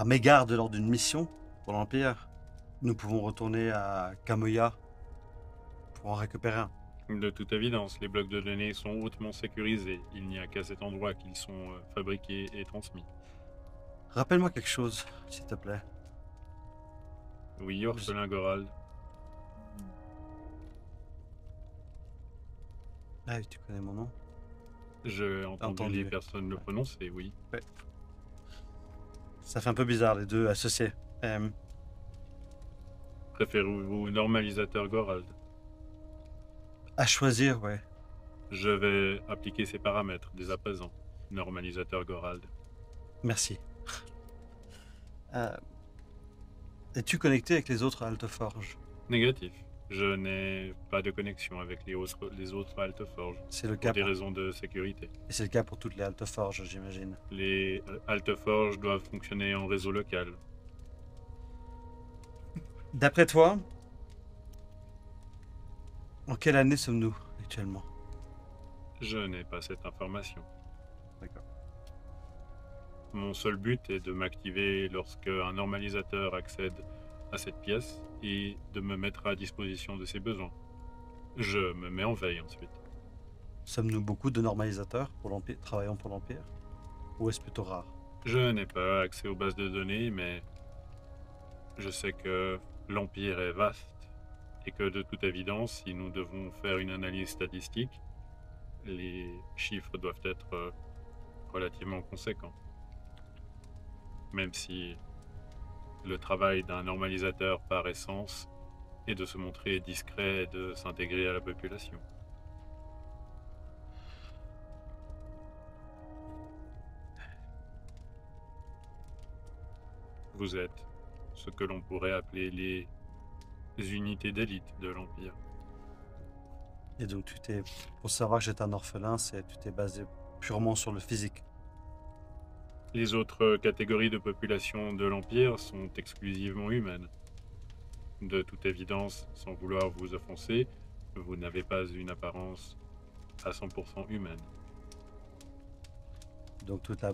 mégarde lors d'une mission pour l'Empire, nous pouvons retourner à Kamoya pour en récupérer un. De toute évidence, les blocs de données sont hautement sécurisés. Il n'y a qu'à cet endroit qu'ils sont fabriqués et transmis. Rappelle-moi quelque chose, s'il te plaît. Oui, orphelin Gorald. Ah, tu connais mon nom? J'ai entendu les Entendu. personnes le prononcer, oui. Ça fait un peu bizarre, les deux associés. Préférez-vous normalisateur Gorald? À choisir, ouais. Je vais appliquer ces paramètres dès à présent. Normalisateur Gorald. Merci. Es-tu connecté avec les autres Alteforges? Négatif. Je n'ai pas de connexion avec les autres Alteforges, C'est le pour cas des pour... raisons de sécurité. Et c'est le cas pour toutes les Alteforges, j'imagine. Les Alteforges doivent fonctionner en réseau local. D'après toi, en quelle année sommes-nous actuellement? Je n'ai pas cette information. D'accord. Mon seul but est de m'activer lorsque un normalisateur accède à cette pièce et de me mettre à disposition de ses besoins. Je me mets en veille ensuite. Sommes-nous beaucoup de normalisateurs pour l'Empire, travaillant pour l'Empire? Ou est-ce plutôt rare? Je n'ai pas accès aux bases de données, mais je sais que l'Empire est vaste et que de toute évidence, si nous devons faire une analyse statistique, les chiffres doivent être relativement conséquents. Même si le travail d'un normalisateur par essence est de se montrer discret et de s'intégrer à la population. Vous êtes ce que l'on pourrait appeler les unités d'élite de l'Empire. Et donc pour savoir que j'étais un orphelin, tu t'es basé purement sur le physique. Les autres catégories de population de l'Empire sont exclusivement humaines. De toute évidence, sans vouloir vous offenser, vous n'avez pas une apparence à 100% humaine. Donc toute la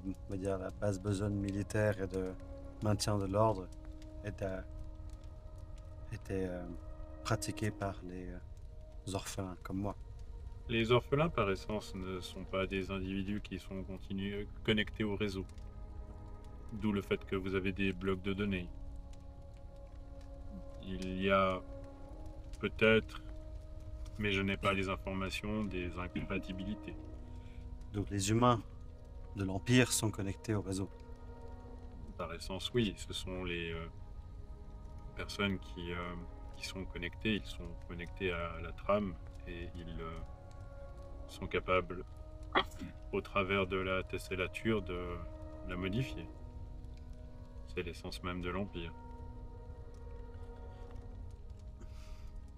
base besogne militaire et de maintien de l'ordre était pratiquée par les orphelins comme moi. Les orphelins, par essence, ne sont pas des individus qui sont connectés au réseau. D'où le fait que vous avez des blocs de données. Il y a peut-être, mais je n'ai pas les informations, des incompatibilités. Donc les humains de l'Empire sont connectés au réseau. Par essence, oui, ce sont les personnes qui sont connectées. Ils sont connectés à la trame et ils sont capables, au travers de la tessellature, de la modifier. C'est l'essence même de l'Empire.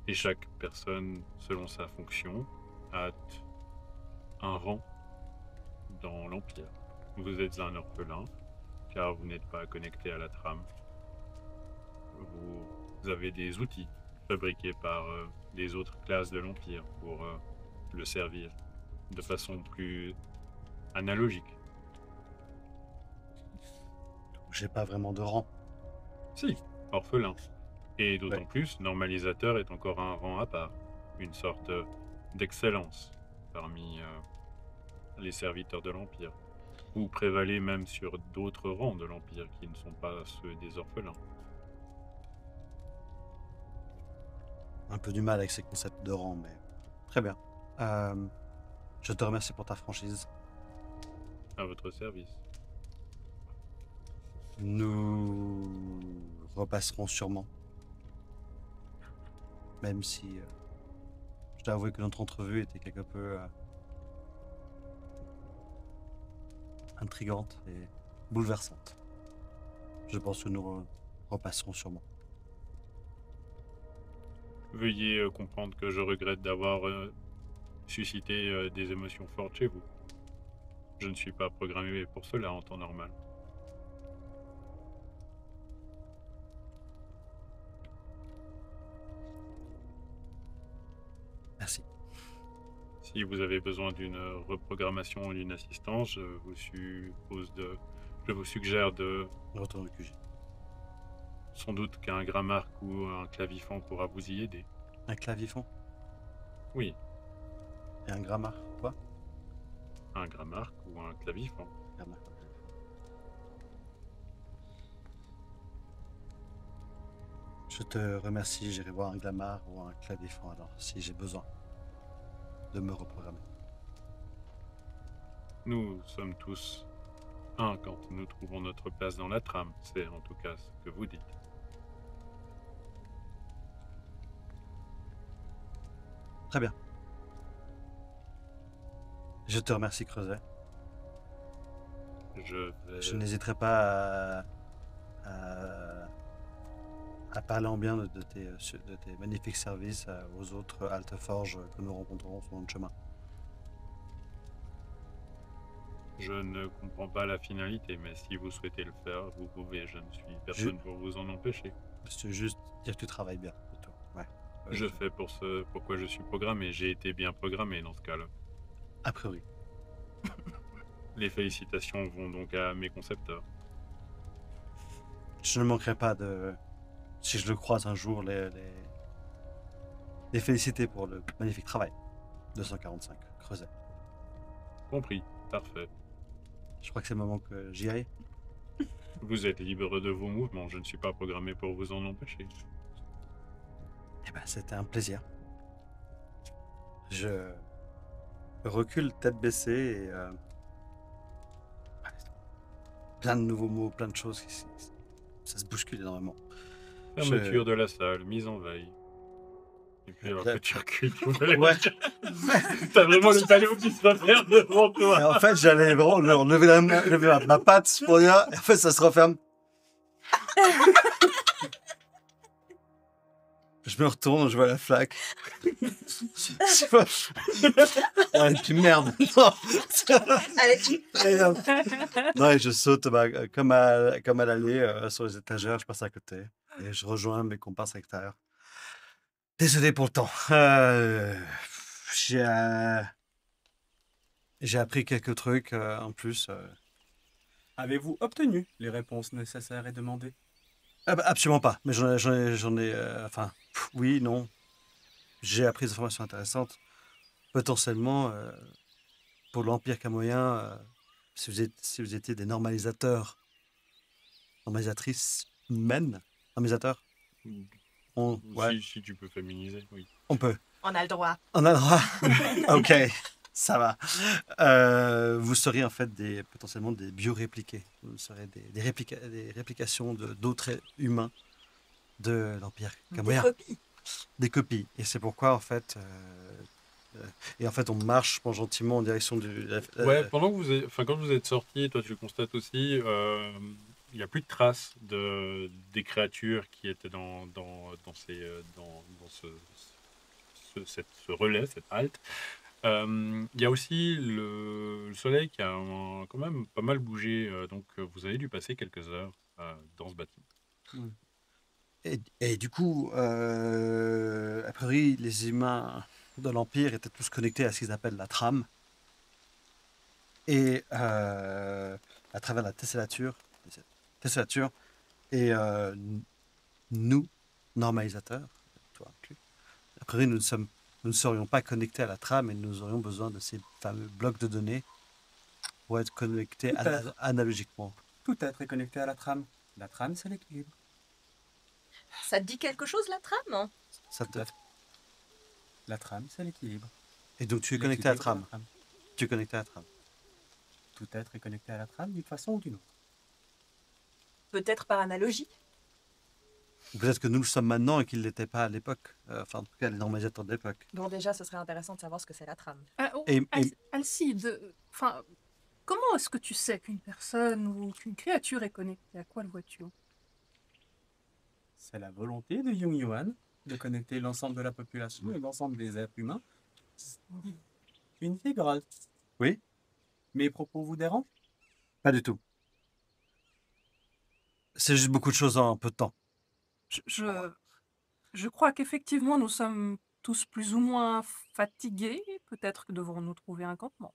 Et chaque personne, selon sa fonction, a un rang dans l'Empire. Vous êtes un orphelin, car vous n'êtes pas connecté à la trame. Vous avez des outils fabriqués par les autres classes de l'Empire pour le servir de façon plus analogique. J'ai pas vraiment de rang. Si, orphelin. Et d'autant Ouais. plus, normalisateur est encore un rang à part. Une sorte d'excellence parmi les serviteurs de l'Empire. Ou prévalez même sur d'autres rangs de l'Empire qui ne sont pas ceux des orphelins. Un peu du mal avec ces concepts de rang, mais très bien. Je te remercie pour ta franchise. À votre service. Nous repasserons sûrement. Même si je dois avouer que notre entrevue était quelque peu intrigante et bouleversante. Je pense que nous repasserons sûrement. Veuillez comprendre que je regrette d'avoir suscité des émotions fortes chez vous. Je ne suis pas programmé pour cela en temps normal. Merci. Si vous avez besoin d'une reprogrammation ou d'une assistance, je vous suggère de Retourne au QG. sans doute qu'un Grammark ou un Clavifon pourra vous y aider. Un clavifon Oui, et un grammar. Quoi? un Grammark ou un Clavifon. Grammar. Je te remercie, j'irai voir un glamour ou un clavifon alors, si j'ai besoin de me reprogrammer. Nous sommes tous un quand nous trouvons notre place dans la trame. C'est en tout cas ce que vous dites. Très bien. Je te remercie, Creuset. Je n'hésiterai pas à parler en bien de tes magnifiques services aux autres Alteforges que nous rencontrerons sur notre chemin. Je ne comprends pas la finalité, mais si vous souhaitez le faire, vous pouvez. Je ne suis personne pour vous en empêcher. C'est juste dire que tu travailles bien, c'est tout. Ouais. Je fais pour ce pourquoi je suis programmé. J'ai été bien programmé dans ce cas-là. A priori. Les félicitations vont donc à mes concepteurs. Je ne manquerai pas de, si je le croise un jour, les féliciter pour le magnifique travail. 245, Creuset. Compris. Parfait. Je crois que c'est le moment que j'y aille. Vous êtes libre de vos mouvements. Je ne suis pas programmé pour vous en empêcher. Eh ben, c'était un plaisir. Je recule tête baissée et plein de nouveaux mots, plein de choses. Ça se bouscule énormément. Fermeture de la salle, mise en veille. Et puis alors que tu recules, Ouais. t'as vraiment le ballon qui se referme devant toi. Et en fait, j'allais vraiment lever ma patte pour dire. Et en fait, ça se referme. Je me retourne, je vois la flaque. C'est pas... Ouais, puis merde. Non, et je saute comme à l'aller sur les étagères, je passe à côté. Et je rejoins mes comparses à l'extérieur. Désolé pour le temps. J'ai appris quelques trucs en plus. Avez-vous obtenu les réponses nécessaires et demandées? Absolument pas. Mais j'en ai enfin, oui, non. J'ai appris des informations intéressantes. Potentiellement, pour l'Empire camoyen, si vous étiez des normalisatrices humaines, normalisateurs, ouais, Si tu peux féminiser, oui. on peut. On a le droit. On a le droit. Ok, ça va. Vous seriez en fait potentiellement des biorépliqués. Vous serez des réplications d'autres humains de l'Empire Des camoyen. copies. Des copies. Et c'est pourquoi en fait... on marche, je pense, gentiment en direction du... Ouais, pendant que quand vous êtes sortis, toi tu le constates aussi, il n'y a plus de traces des créatures qui étaient dans ce relais, cette halte. Il y a aussi le soleil qui a quand même pas mal bougé, donc vous avez dû passer quelques heures dans ce bâtiment. Et du coup, a priori, les humains de l'Empire étaient tous connectés à ce qu'ils appellent la trame. Et à travers la tessellature, tesserature. Et nous, normalisateurs, toi inclus, a priori, nous ne serions pas connectés à la trame et nous aurions besoin de ces fameux blocs de données pour être connectés Peut-être. analogiquement. Tout être est connecté à la trame. La trame, c'est l'équilibre. Ça te dit quelque chose, la trame? Ça Tout te... à fait. La trame, c'est l'équilibre. Et donc tu es connecté à la L'équilibre de trame. Tu es connecté à la trame. Tout être est connecté à la trame d'une façon ou d'une autre. Peut-être par analogie. Ou peut-être que nous le sommes maintenant et qu'ils ne l'étaient pas à l'époque. Enfin, en tout cas, les normalisateurs de l'époque. Bon, déjà, ce serait intéressant de savoir ce que c'est la trame. Et- Alcide, enfin, comment est-ce que tu sais qu'une personne ou qu'une créature est connectée? À quoi le vois-tu? C'est la volonté de Jung Yuan de connecter l'ensemble de la population et l'ensemble des êtres humains. Une fille grosse. Oui, Mes propos vous dérangent? pas du tout. C'est juste beaucoup de choses en peu de temps. Je crois qu'effectivement, nous sommes tous plus ou moins fatigués. Peut-être que devrons-nous trouver un campement.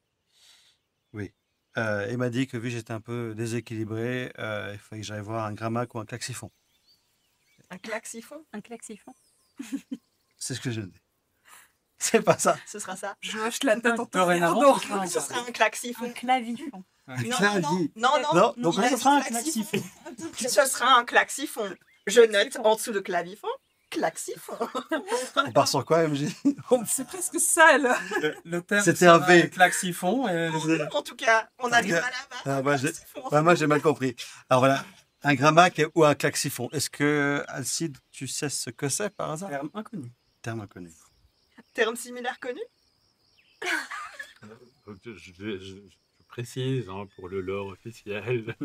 Oui. Il m'a dit que vu que j'étais un peu déséquilibré, il fallait que j'aille voir un gramac ou un klaxifon. Un klaxifon? Un klaxifon. C'est ce que je dis. C'est pas ça. Ce sera ça. Je hoche la tête en te Dorénavant, regardant. ce sera un Ce sera un klaxifon. Un clavifon. Un Non, clavier. non, non, Non, non, donc il a ce dit sera un klaxifon. klaxifon. Ce sera un klaxifon. Je note en dessous de clavifon, klaxifon. On part sur quoi, MJ? C'est presque ça, là. Le terme C'était un sera V. klaxifon. Et... En tout cas, on arrivera là-bas. Ah, bah, j'ai- Klaxifon. Ouais, moi, j'ai mal compris. Alors voilà, un gramac ou un klaxifon. Est-ce que, Alcide, tu sais ce que c'est par hasard? Terme inconnu. Terme inconnu. Terme similaire connu? Donc, je précise hein, pour le lore officiel.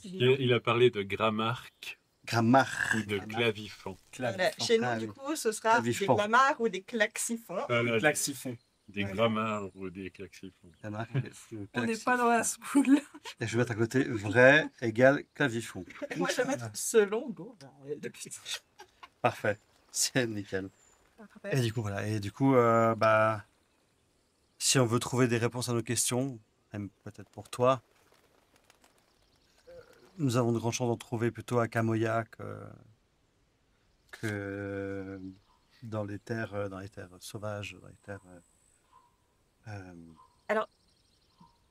Il a parlé de grammarque Grammaire. ou de clavifon. Voilà. Clavifon. Chez nous, Ah du oui. coup, ce sera des Clavifon. glammards ou des klaxifons. Voilà, Klaxifon. des grammaires ou des klaxifons. Grammaire, On n'est pas dans la spoule. Et je vais mettre à côté vrai égale clavifon. Moi, je vais mettre selon. Bon, depuis. Parfait. C'est nickel. Parfait. Et du coup, voilà. Et du coup, bah, si on veut trouver des réponses à nos questions, même peut-être pour toi, nous avons de grandes chances d'en trouver plutôt à Kamoya que dans les terres sauvages, dans les terres.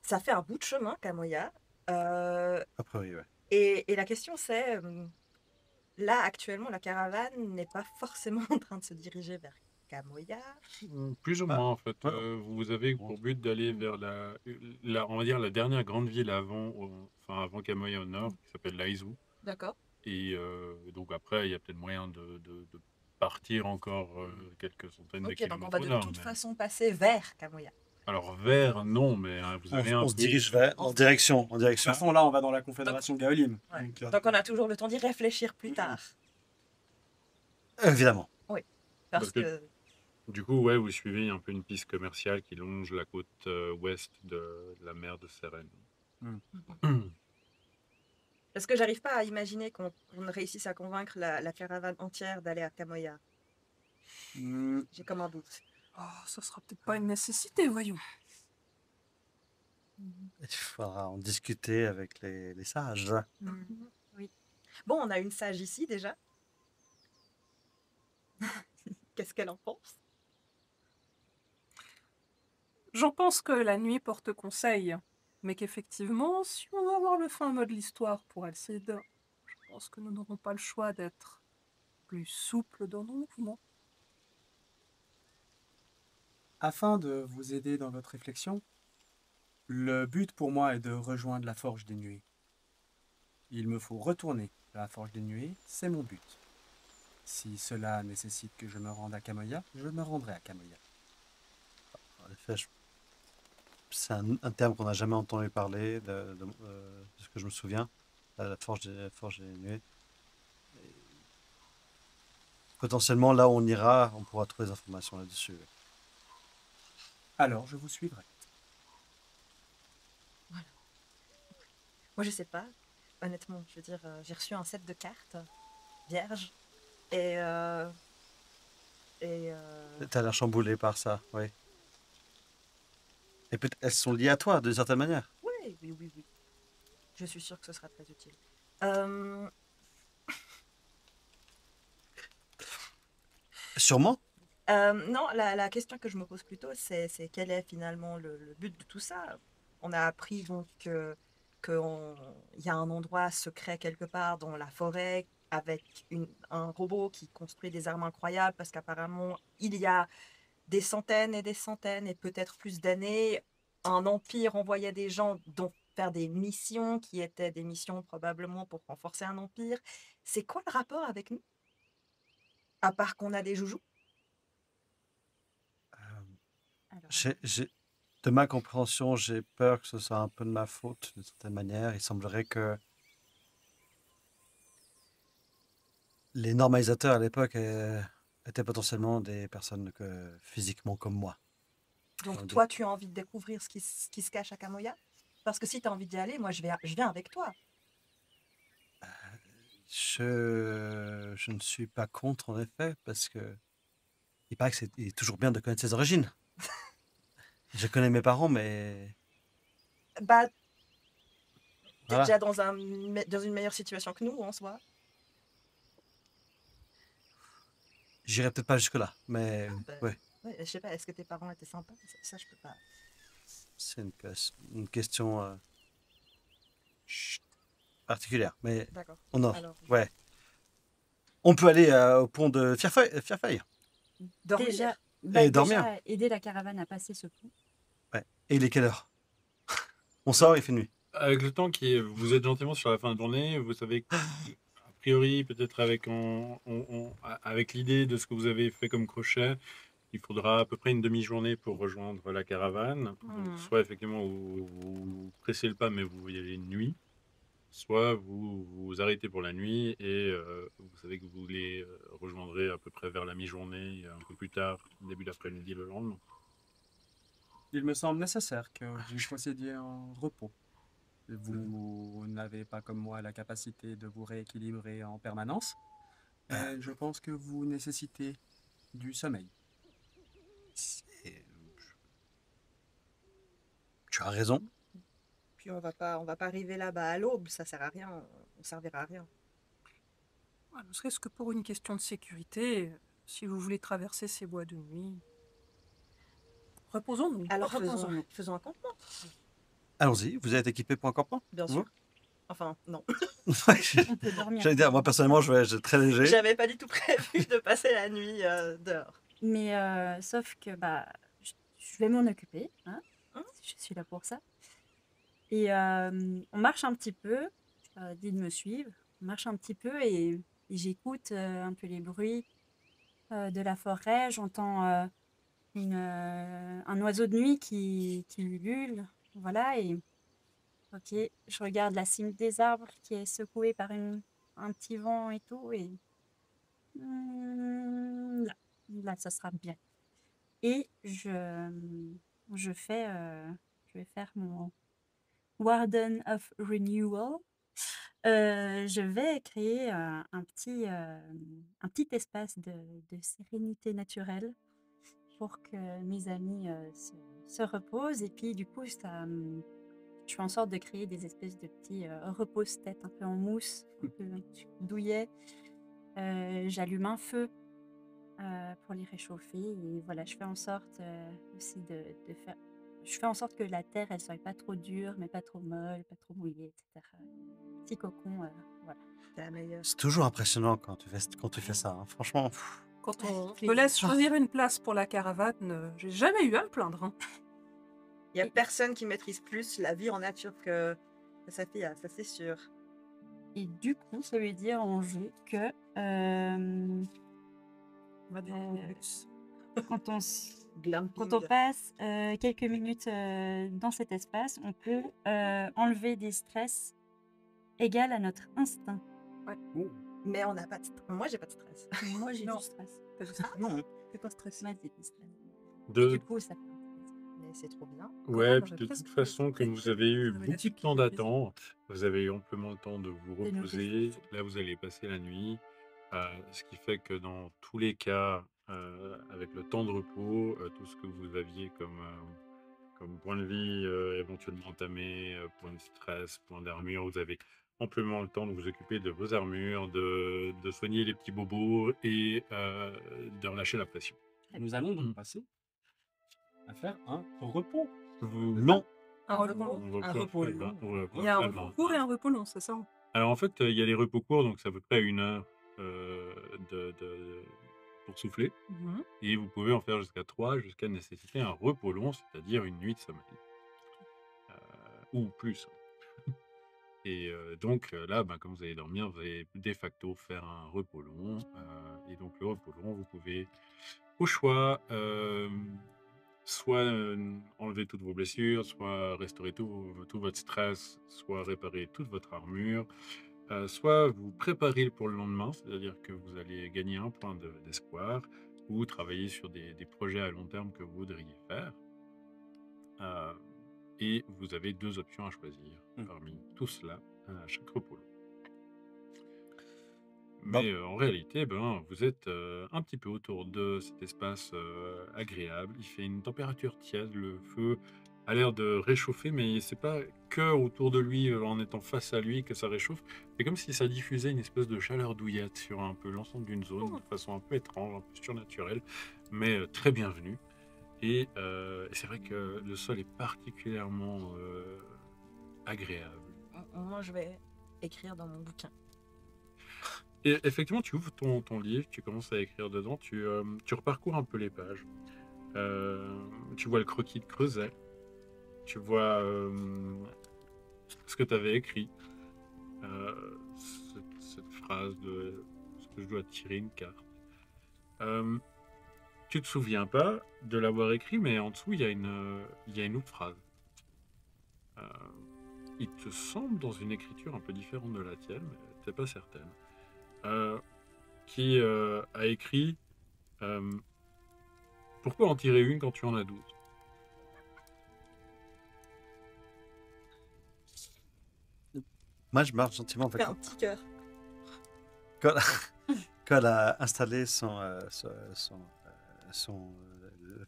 Ça fait un bout de chemin, Kamoya. A priori, ouais. Et la question, c'est là, actuellement, la caravane n'est pas forcément en train de se diriger vers Kamoya. Plus ou Ah, moins, en fait. ouais. Vous avez pour but d'aller vers on va dire la dernière grande ville avant Kamoya au nord, qui s'appelle Laizu. D'accord. Et donc après, il y a peut-être moyen de partir encore quelques centaines de Ok, donc kilomètres on va au de nord. toute mais- façon passer vers Kamoya. Alors vers, non, mais vous avez un On se peu- dirige vers, en direction. De toute façon, là, on va dans la confédération Gaolim. Ouais. Donc, Donc on a toujours le temps d'y réfléchir plus tard. Évidemment. Parce Parce que- que Du coup, ouais, vous suivez un peu une piste commerciale qui longe la côte ouest de la mer de Sérène. parce que j'arrive pas à imaginer qu'on réussisse à convaincre la caravane entière d'aller à Kamoya. J'ai comme un doute. Oh, ça sera peut-être pas une nécessité, voyons. Il faudra en discuter avec les sages. Bon, on a une sage ici déjà. Qu'est-ce qu'elle en pense? J'en pense que la nuit porte conseil, mais qu'effectivement, si on va voir le fin mot de l'histoire pour Alcide, je pense que nous n'aurons pas le choix d'être plus souples dans nos mouvements. Afin de vous aider dans votre réflexion, le but pour moi est de rejoindre la Forge des Nuées. Il me faut retourner à la Forge des Nuées, c'est mon but. Si cela nécessite que je me rende à Kamoya, je me rendrai à Kamoya. En effet, c'est un terme qu'on n'a jamais entendu parler, de ce que je me souviens, la forge des nuées. Et potentiellement, là où on ira, on pourra trouver des informations là-dessus. Alors, je vous suivrai. Moi, je sais pas. Honnêtement, je veux dire, j'ai reçu un set de cartes vierges et T'as l'air chamboulé par ça, oui. Et peut-être elles sont liées à toi, d'une certaine manière. oui. Je suis sûre que ce sera très utile. Euh, Sûrement. non, la question que je me pose plutôt, c'est quel est finalement le but de tout ça? On a appris donc qu'il y a un endroit secret quelque part dans la forêt avec un robot qui construit des armes incroyables parce qu'apparemment, il y a des centaines et peut-être plus d'années, un empire envoyait des gens dont faire des missions qui étaient des missions probablement pour renforcer un empire. C'est quoi le rapport avec nous? À part qu'on a des joujoux? Alors, De ma compréhension, j'ai peur que ce soit un peu de ma faute, d'une certaine manière. Il semblerait que les normalisateurs à l'époque étaient potentiellement des personnes physiquement comme moi. Donc toi, tu as envie de découvrir ce qui se cache à Kamoya? Parce que si tu as envie d'y aller, moi, je viens avec toi. Je ne suis pas contre, en effet, parce que il paraît que il est toujours bien de connaître ses origines. Je connais mes parents, mais Bah, t'es voilà. déjà dans une meilleure situation que nous, en soi. J'irai peut-être pas jusque-là, mais Bah, ouais, ouais, je sais pas, est-ce que tes parents étaient sympas? Ça, je peux pas. c'est une question particulière. Mais D'accord. on a, Alors, ouais. On peut aller au pont de Firefly dormir. déjà, Et dormir. déjà, aider la caravane à passer ce pont. Ouais. Et il est quelle heure? On sort, il fait nuit. Avec le temps vous êtes gentiment sur la fin de journée, vous savez que, a priori, peut-être avec l'idée de ce que vous avez fait comme crochet, il faudra à peu près une demi-journée pour rejoindre la caravane. Donc, soit effectivement vous pressez le pas, mais vous y allez une nuit, soit vous vous arrêtez pour la nuit et vous savez que vous les rejoindrez à peu près vers la mi-journée, un peu plus tard, début d'après-midi le lendemain. Il me semble nécessaire que vous procédiez en repos. Vous n'avez pas comme moi la capacité de vous rééquilibrer en permanence. Et je pense que vous nécessitez du sommeil. Et tu as raison. Puis on va pas arriver là-bas à l'aube, ça sert à rien, on servira à rien. Ouais, ne serait-ce que pour une question de sécurité, si vous voulez traverser ces bois de nuit, reposons-nous. Alors Reposons-nous. faisons un campement, Allons-y, vous êtes équipé pour un campement? bien Vous? sûr. Enfin, non. On peut dormir. J'allais dire, moi personnellement, je vais très léger. J'avais pas du tout prévu de passer la nuit dehors. Mais sauf que je vais m'en occuper. Hein. Hein? Je suis là pour ça. Et on marche un petit peu. Dit de me suivre. On marche un petit peu et j'écoute un peu les bruits de la forêt. J'entends un oiseau de nuit qui ulule. Voilà. Et ok, je regarde la cime des arbres qui est secouée par un petit vent et tout. Et là, ça sera bien. Et je vais faire mon Warden of Renewal. Je vais créer un petit espace de sérénité naturelle pour que mes amis se reposent. Et puis, du coup, je fais en sorte de créer des espèces de petits repose-têtes un peu en mousse, un peu douillet. J'allume un feu pour les réchauffer. Et voilà, je fais en sorte aussi de faire. Je fais en sorte que la terre, elle soit pas trop dure, mais pas trop molle, pas trop mouillée, etc. Petit cocon, voilà. C'est la meilleure. C'est toujours impressionnant quand tu fais ça. Hein. Franchement, Quand on Ouais. me laisse choisir une place pour la caravane, j'ai jamais eu à me plaindre. Hein. Il y a personne qui maîtrise plus la vie en nature que Safia, ça c'est sûr. Et du coup, ça veut dire en jeu que On va dire plus. quand on Glamping. passe quelques minutes dans cet espace, on peut enlever des stress égaux à notre instinct. Mais on n'a pas de stress. Moi, j'ai pas de stress. Moi, j'ai Non. du stress. T'as du stress? Non, T'es pas stressé. Moi, j'ai du stress. De, Du coup, ça fait Mais c'est trop bien. Ouais, Comment puis de j'aurais toute presque façon, comme vous avez eu Vous avez beaucoup la de suite temps qui d'attente, vous avez eu amplement le temps de vous De nous reposer. Là, vous allez passer la nuit. Ce qui fait que dans tous les cas, avec le temps de repos, tout ce que vous aviez comme comme point de vie éventuellement entamé, point de stress, point d'armure. Vous avez amplement le temps de vous occuper de vos armures, de soigner les petits bobos et de relâcher la pression. Nous allons donc passer à faire un repos. Non. Un repos long. Un repos long. Il y a un repos court et un repos long, c'est ça? Alors en fait, il y a les repos courts, donc c'est à peu près 1 heure pour souffler. Mhm. Et vous pouvez en faire jusqu'à 3, jusqu'à nécessiter un repos long, c'est-à-dire une nuit de sommeil. Ou plus. Et donc là, quand vous allez dormir, vous allez de facto faire un repos long. Et donc le repos long, vous pouvez au choix soit enlever toutes vos blessures, soit restaurer tout votre stress, soit réparer toute votre armure, soit vous préparer pour le lendemain, c'est-à-dire que vous allez gagner un point d'espoir ou travailler sur des projets à long terme que vous voudriez faire. Et vous avez 2 options à choisir parmi tout cela à chaque repos. Mais en réalité, vous êtes un petit peu autour de cet espace agréable. Il fait une température tiède, le feu a l'air de réchauffer, mais c'est pas que autour de lui, en étant face à lui, que ça réchauffe. C'est comme si ça diffusait une espèce de chaleur douillette sur un peu l'ensemble d'une zone, de façon un peu étrange, un peu surnaturelle, mais très bienvenue. Et c'est vrai que le sol est particulièrement agréable. Moi, je vais écrire dans mon bouquin. Et effectivement, tu ouvres ton livre, tu commences à écrire dedans, tu reparcours un peu les pages. Tu vois le croquis de Creuset, tu vois ce que tu avais écrit, cette phrase de ce que je dois tirer une carte. Tu te souviens pas de l'avoir écrit, mais en dessous, il y a une autre phrase. Il te semble dans une écriture un peu différente de la tienne, mais t'es pas certaine. Qui a écrit pourquoi en tirer une quand tu en as 12? Moi, je marche gentiment. En fait, Fais un petit cœur. quand elle a installé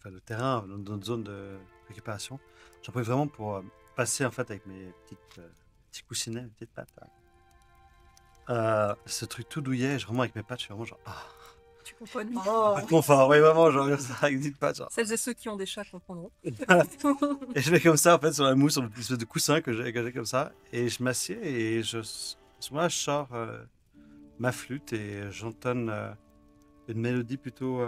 le terrain dans notre zone de récupération, j'en profite vraiment pour passer en fait avec mes petits coussinets, mes petites pattes. Ce truc tout douillet, vraiment avec mes pattes, je suis vraiment genre. Tu comprends une Oh, Confort, oui, vraiment, genre comme ça, avec des petites pattes. Genre. Celles et ceux qui ont des chats comprendront. Et je vais comme ça en fait sur la mousse, sur une espèce de coussin que j'ai comme ça, et je m'assieds et moi je sors ma flûte et j'entonne une mélodie plutôt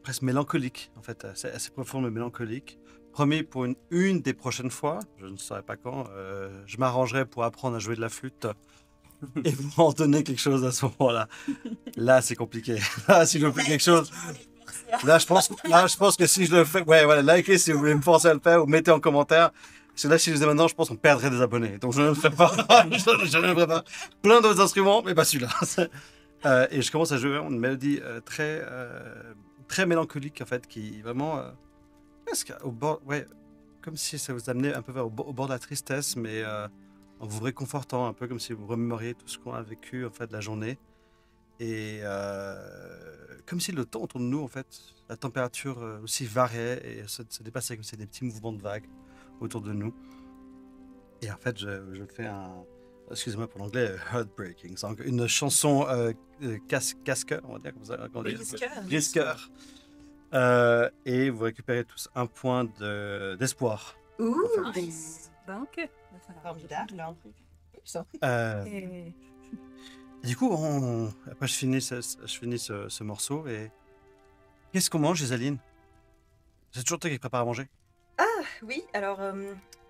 presque mélancolique en fait, assez profonde mais mélancolique. Promis pour une des prochaines fois, je ne saurais pas quand, je m'arrangerai pour apprendre à jouer de la flûte et vous en donner quelque chose à ce moment-là. Là c'est compliqué. Là si je fais quelque chose. Là, je pense que si je le fais, ouais, voilà, likez si vous voulez me forcer à le faire ou mettez en commentaire. Parce que là, si je le faisais maintenant, je pense qu'on perdrait des abonnés. Donc, je ne le ferai pas. je ne le ferai pas. Plein d'autres instruments, mais pas celui-là. Et je commence à jouer une mélodie très mélancolique, en fait, qui vraiment. Presque au bord. Ouais, comme si ça vous amenait un peu au bord de la tristesse, mais en vous réconfortant, un peu comme si vous remémoriez tout ce qu'on a vécu, en fait, de la journée. Et comme si le temps autour de nous, en fait, la température aussi variait et se dépassait comme si des petits mouvements de vagues autour de nous. Et en fait, je fais excusez-moi pour l'anglais, heartbreaking, c'est une chanson casse-cœur, on va dire comme ça. Brise-cœur. Et vous récupérez tous un point d'espoir. ouh, Donc, formidable. et Et du coup, après je finis ce morceau et qu'est-ce qu'on mange, Isaline? C'est toujours toi qui prépare à manger? Oui, alors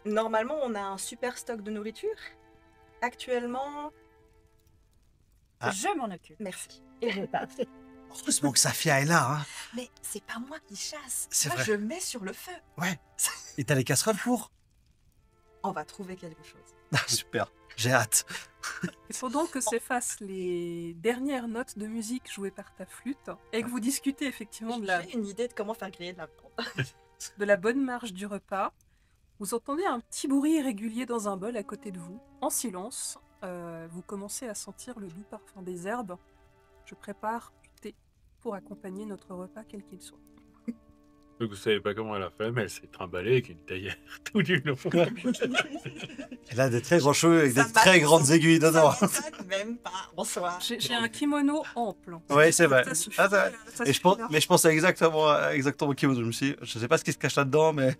normalement on a un super stock de nourriture. Actuellement, Ah. Je m'en occupe. merci. Et je pars. Heureusement que Safia est là, hein. Mais c'est pas moi qui chasse. C'est Moi, vrai. je mets sur le feu. Ouais. Et t'as les casseroles pour? On va trouver quelque chose. Super, j'ai hâte. il faut donc que s'effacent les dernières notes de musique jouées par ta flûte et que vous discutez effectivement J'ai une idée de comment faire griller de la viande. de la bonne marche du repas. Vous entendez un petit bruit irrégulier dans un bol à côté de vous. En silence, vous commencez à sentir le doux parfum des herbes. Je prépare du thé pour accompagner notre repas quel qu'il soit. Donc vous savez pas comment elle a fait, mais elle s'est trimballée avec une théière tout du long. Elle a des très grands cheveux avec Ça des très m'attend. grandes aiguilles dedans. Ça m'étonne même pas. Bonsoir. J'ai un kimono ample. Oui, c'est vrai. Ça suffit, Ah, ça- ça Et suffit large. mais je pensais exactement qui je me suis dit, je sais pas ce qui se cache là-dedans, mais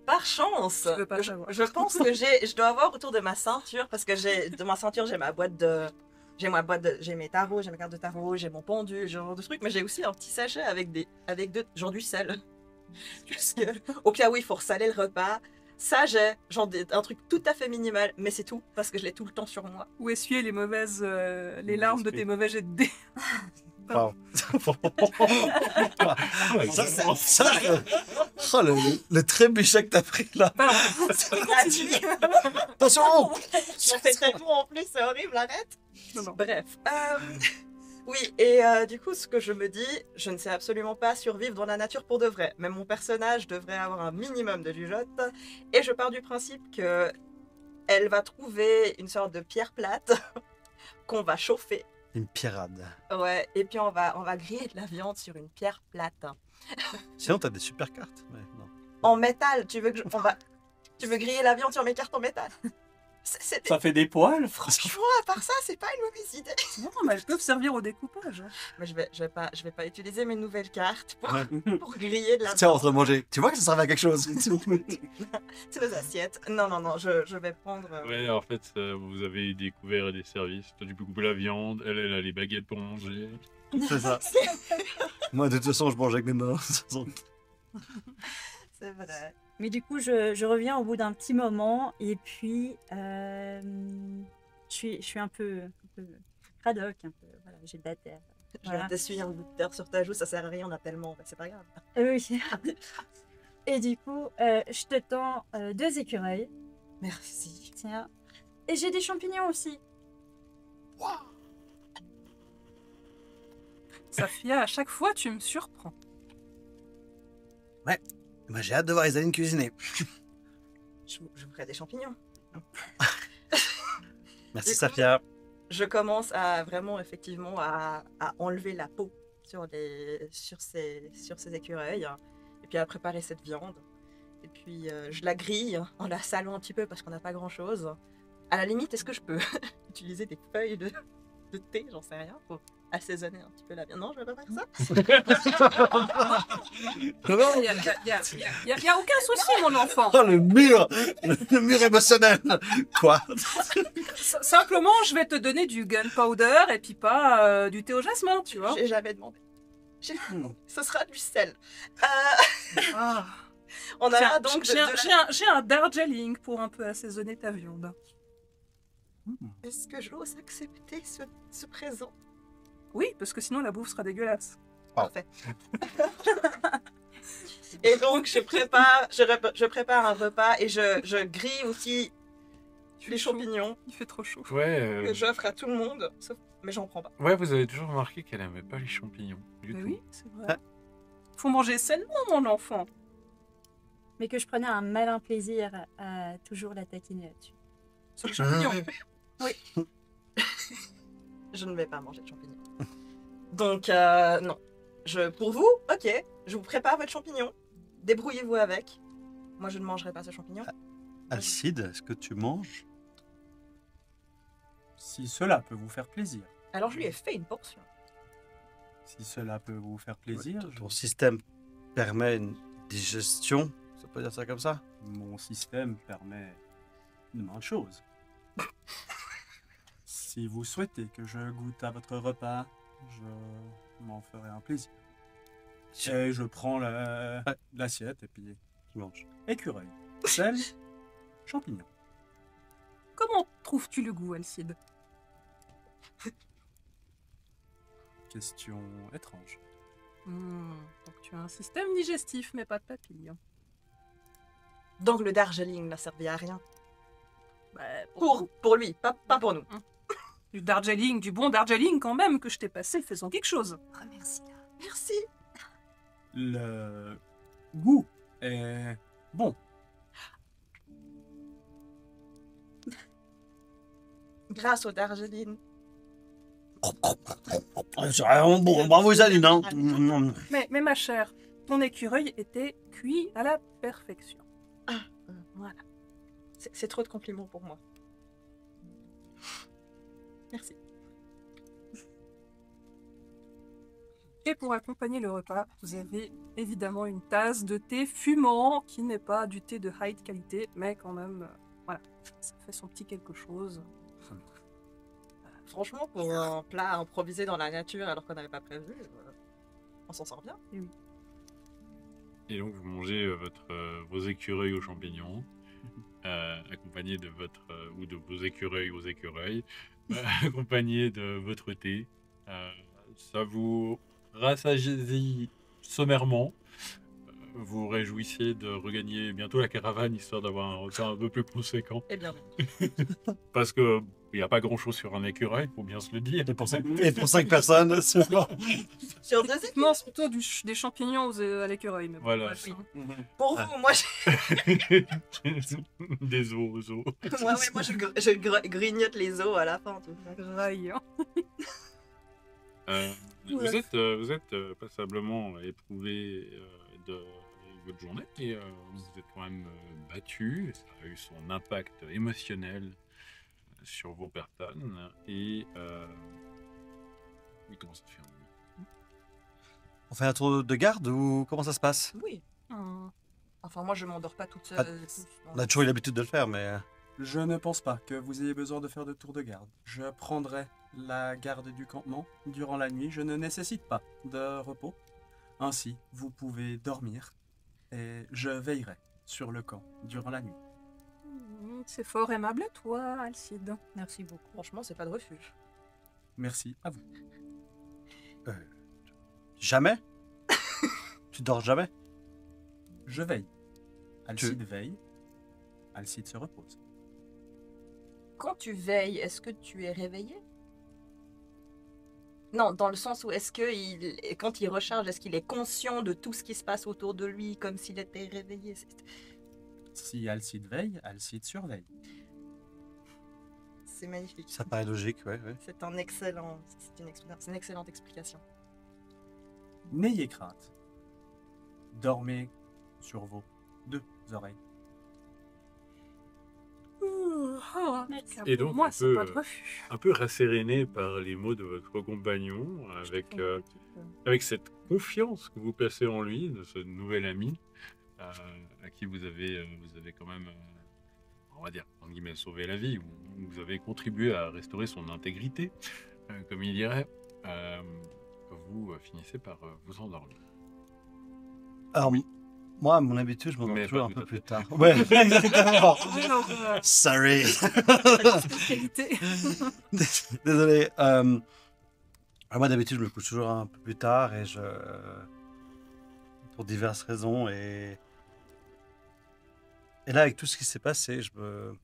Par chance, Je veux pas savoir. je pense que je dois avoir autour de ma ceinture, parce que de ma ceinture, j'ai ma boîte de. J'ai mes tarots, j'ai mes cartes de tarot, j'ai mon pendule, ce genre de trucs, mais j'ai aussi un petit sachet avec genre du sel. Juste que, au cas où il faut ressaler le repas. Ça, j'ai un truc tout à fait minimal, mais c'est tout, parce que je l'ai tout le temps sur moi. Ou essuyer les larmes de tes mauvais jets de dés. wow. Ça, Oh, le trébuchet que t'as pris là. Pardon. C'est gratuit. Attention. Ça fait très bon en plus, c'est horrible, arrête. Non, non. Bref. Oui, et du coup, ce que je me dis, je ne sais absolument pas survivre dans la nature pour de vrai. Mais mon personnage devrait avoir un minimum de jugeote. Et je pars du principe que elle va trouver une sorte de pierre plate qu'on va chauffer. Une pirade. Ouais, et puis on va griller de la viande sur une pierre plate. Sinon, t'as des super cartes. Mais non. En métal, tu veux griller la viande sur mes cartes en métal? C'est Ça fait des poils, franchement. franchement, à part ça, c'est pas une mauvaise idée. Non, mais elles peuvent servir au découpage. Mais je vais pas utiliser mes nouvelles cartes pour, Ouais. pour griller de la Tiens, on viande. train de manger. Tu vois que ça servait à quelque chose. C'est nos assiettes. Non, je vais prendre. Ouais, en fait, vous avez découvert des services. Toi, tu peux couper la viande, elle a les baguettes pour manger. C'est ça. Moi, de toute façon, je mange avec mes mains. De toute façon. C'est vrai. Mais du coup, je reviens au bout d'un petit moment et puis je suis un peu cradoc, un peu, voilà, j'ai de la terre. Je Voilà. vais t'essuyer un bout de terre sur ta joue, ça sert à rien, on a tellement, mais c'est pas grave. Oui. Et du coup, je te tends 2 écureuils. Merci. Tiens. Et j'ai des champignons aussi. Safia, à chaque fois, tu me surprends. Moi, j'ai hâte de voir les Aline cuisiner. Je vous ferai des champignons. Merci, Du coup, Safia. Je commence à vraiment, effectivement, à enlever la peau sur ces écureuils. Et puis à préparer cette viande. Et puis je la grille en la salant un petit peu parce qu'on n'a pas grand chose. À la limite, est-ce que je peux utiliser des feuilles de thé, j'en sais rien, pour assaisonner un petit peu la viande? Non, je vais pas faire ça. Il y a aucun souci, mon enfant. Oh, le mur émotionnel. Quoi? Simplement, je vais te donner du gunpowder et puis pas du thé au jasmin, tu vois. J'ai jamais demandé. Ce sera du sel. Ah. On a Tiens, là donc j'ai un Darjeeling pour un peu assaisonner ta viande. Est-ce que j'ose accepter ce présent? Oui, parce que sinon la bouffe sera dégueulasse. Parfait. Et donc je prépare un repas et je grille aussi les champignons Il fait trop chaud. Ouais, que j'offre à tout le monde, mais j'en prends pas. ouais, vous avez toujours remarqué qu'elle aimait pas les champignons. Du Mais tout. oui, c'est vrai. Faut manger sainement, mon enfant. Mais que je prenais un malin plaisir à toujours la taquiner là-dessus. Sur les champignons. Je ne vais pas manger de champignons. Donc non. Pour vous, ok, je vous prépare votre champignon. Débrouillez-vous avec. Moi, je ne mangerai pas ce champignon. Alcide, est-ce que tu manges? Si cela peut vous faire plaisir. Alors je lui ai fait une portion. Si cela peut vous faire plaisir, Ton système permet une digestion, ça peut dire ça comme ça? mon système permet une main de choses. Si vous souhaitez que je goûte à votre repas, je m'en ferai un plaisir. Et je prends l'assiette et puis Tu manges. écureuil, sel, champignons. Comment trouves-tu le goût, Alcide? Question étrange. Donc tu as un système digestif, mais pas de papilles. Donc le Darjeeling n'a servi à rien. Bah, Pour lui, pas pour nous. Du Darjeeling, du bon Darjeeling quand même que je t'ai passé, faisant quelque chose. Remercie. Merci. Le goût est bon. Grâce au Darjeeling. C'est vraiment bon, bravo Isaline, hein? Mais ma chère, ton écureuil était cuit à la perfection. Voilà. C'est trop de compliments pour moi. Merci. Et pour accompagner le repas, vous avez évidemment une tasse de thé fumant qui n'est pas du thé de high qualité, mais quand même, voilà, ça fait son petit quelque chose. Franchement, pour un plat improvisé dans la nature alors qu'on n'avait pas prévu, on s'en sort bien. Et donc vous mangez vos écureuils aux champignons, accompagné de ou de vos écureuils aux écureuils, accompagné de votre thé. Ça vous rassasie sommairement. Vous réjouissez de regagner bientôt la caravane, histoire d'avoir un repas un peu plus conséquent. Eh bien, Parce que il n'y a pas grand-chose sur un écureuil, faut bien se le dire. Et pour 5 personnes, c'est sur deux Techniquement, c'est plutôt des champignons à l'écureuil. Mais bon, Voilà. bref, Oui. hein. pour vous, moi, Des os. moi je grignote les os à la fin. Tout. Graille, hein. Vous êtes passablement éprouvé de votre journée et vous êtes quand même battu. Ça a eu son impact émotionnel sur vos personnes et il commence à faire nuit. On fait un tour de garde ou comment ça se passe? Oui. Hum. Enfin, moi, je m'endors pas toute Ah, seule. On a toujours eu l'habitude de le faire, mais Je ne pense pas que vous ayez besoin de faire de tour de garde. Je prendrai la garde du campement durant la nuit. Je ne nécessite pas de repos. Ainsi, vous pouvez dormir et je veillerai sur le camp durant la nuit. C'est fort aimable à toi, Alcide. Merci beaucoup. Franchement, c'est pas de refuge. Merci à vous. jamais? Tu dors jamais? Je veille. Alcide veille. Alcide se repose. Quand tu veilles, est-ce que tu es réveillé? Non, dans le sens où est-ce que quand il recharge, est-ce qu'il est conscient de tout ce qui se passe autour de lui comme s'il était réveillé? Si Alcide veille, Alcide surveille. C'est magnifique. Ça paraît logique, ouais. C'est une excellente explication. N'ayez crainte. Dormez sur vos 2 oreilles. Merci. Et donc, moi, un c'est peu, pas de refuge. Un peu rasséréné par les mots de votre compagnon, avec cette confiance que vous placez en lui, de ce nouvel ami, à qui vous avez quand même, on va dire, entre guillemets, sauvé la vie, ou vous avez contribué à restaurer son intégrité, comme il dirait, vous finissez par vous endormir. Alors, moi, à mon habitude, je m'endors Mais toujours pas un tout peu à plus fait. tard. Ouais, exactement. Alors, Sorry. qualité. Désolé. Moi, d'habitude, je me couche toujours un peu plus tard et pour diverses raisons. Et là, avec tout ce qui s'est passé, je me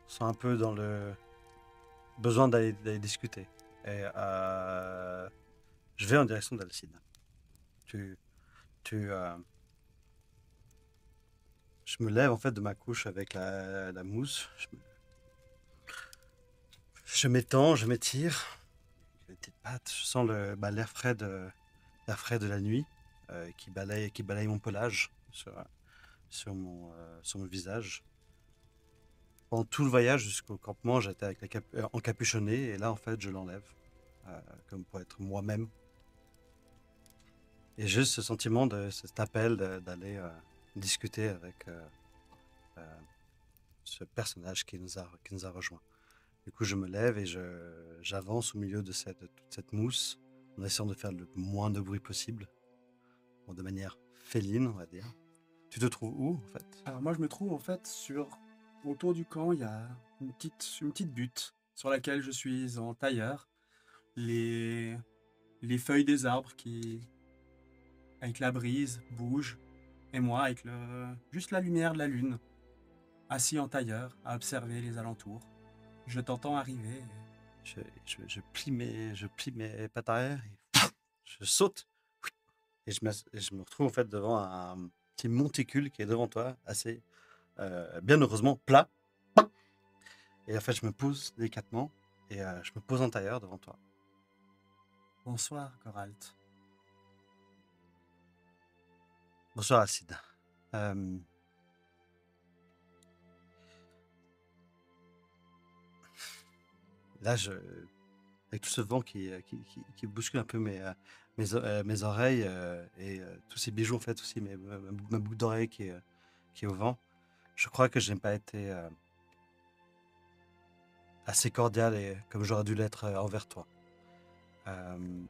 sens un peu dans le besoin d'aller discuter. Et je vais en direction d'Alcide. Je me lève en fait de ma couche avec la mousse. Je m'étends, je m'étire. Les petites pattes, je sens l'air frais de la nuit qui balaye mon pelage sur mon visage. Pendant tout le voyage jusqu'au campement, j'étais avec encapuchonné et là en fait je l'enlève comme pour être moi-même. Et juste ce sentiment cet appel d'aller discuter avec ce personnage qui nous a rejoints. Du coup, je me lève et j'avance au milieu de toute cette mousse en essayant de faire le moins de bruit possible, de manière féline, on va dire. Tu te trouves où, en fait? Alors moi, je me trouve en fait autour du camp, il y a une petite butte sur laquelle je suis en tailleur. Les feuilles des arbres qui, avec la brise, bougent. Et moi, avec juste la lumière de la lune, assis en tailleur, à observer les alentours. Je t'entends arriver. Je plie mes pattes arrière et je saute. Et je me retrouve en fait devant un petit monticule qui est devant toi, assez bien heureusement plat. Et en fait, je me pose délicatement et je me pose en tailleur devant toi. Bonsoir, Coralt. Bonsoir, Alcide. Euh, Là, avec tout ce vent qui bouscule un peu mes oreilles et tous ces bijoux, en fait, aussi, ma boucle d'oreille qui est au vent, je crois que je n'ai pas été assez cordial et comme j'aurais dû l'être envers toi. Euh,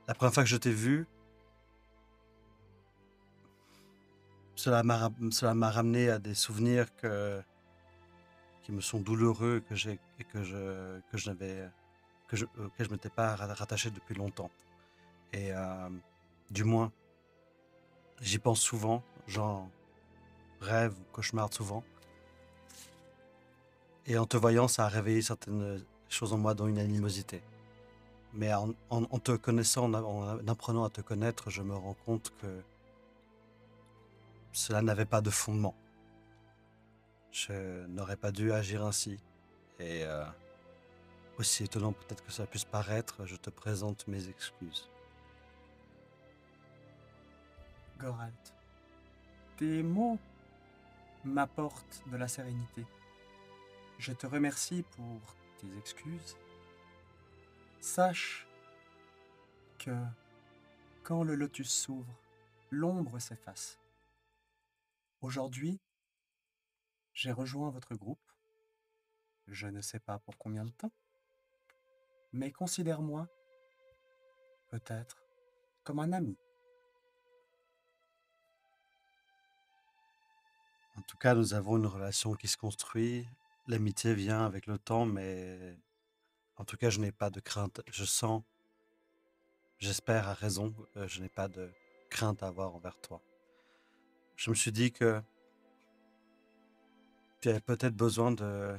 la première fois que je t'ai vu, cela m'a ramené à des souvenirs qui me sont douloureux et que je n'avais auquel je m'étais pas rattaché depuis longtemps. Et du moins, j'y pense souvent, j'en rêve ou cauchemarde souvent. Et en te voyant, ça a réveillé certaines choses en moi, dont une animosité. Mais en te connaissant, en apprenant à te connaître, je me rends compte que cela n'avait pas de fondement. Je n'aurais pas dû agir ainsi. Et aussi étonnant peut-être que ça puisse paraître, je te présente mes excuses. Goralt, tes mots m'apportent de la sérénité. Je te remercie pour tes excuses. Sache que quand le lotus s'ouvre, l'ombre s'efface. Aujourd'hui, j'ai rejoint votre groupe. Je ne sais pas pour combien de temps, mais considère-moi peut-être comme un ami. En tout cas, nous avons une relation qui se construit. L'amitié vient avec le temps, mais en tout cas, je n'ai pas de crainte. Je sens, j'espère à raison, je n'ai pas de crainte à avoir envers toi. Je me suis dit que tu avais peut-être besoin de,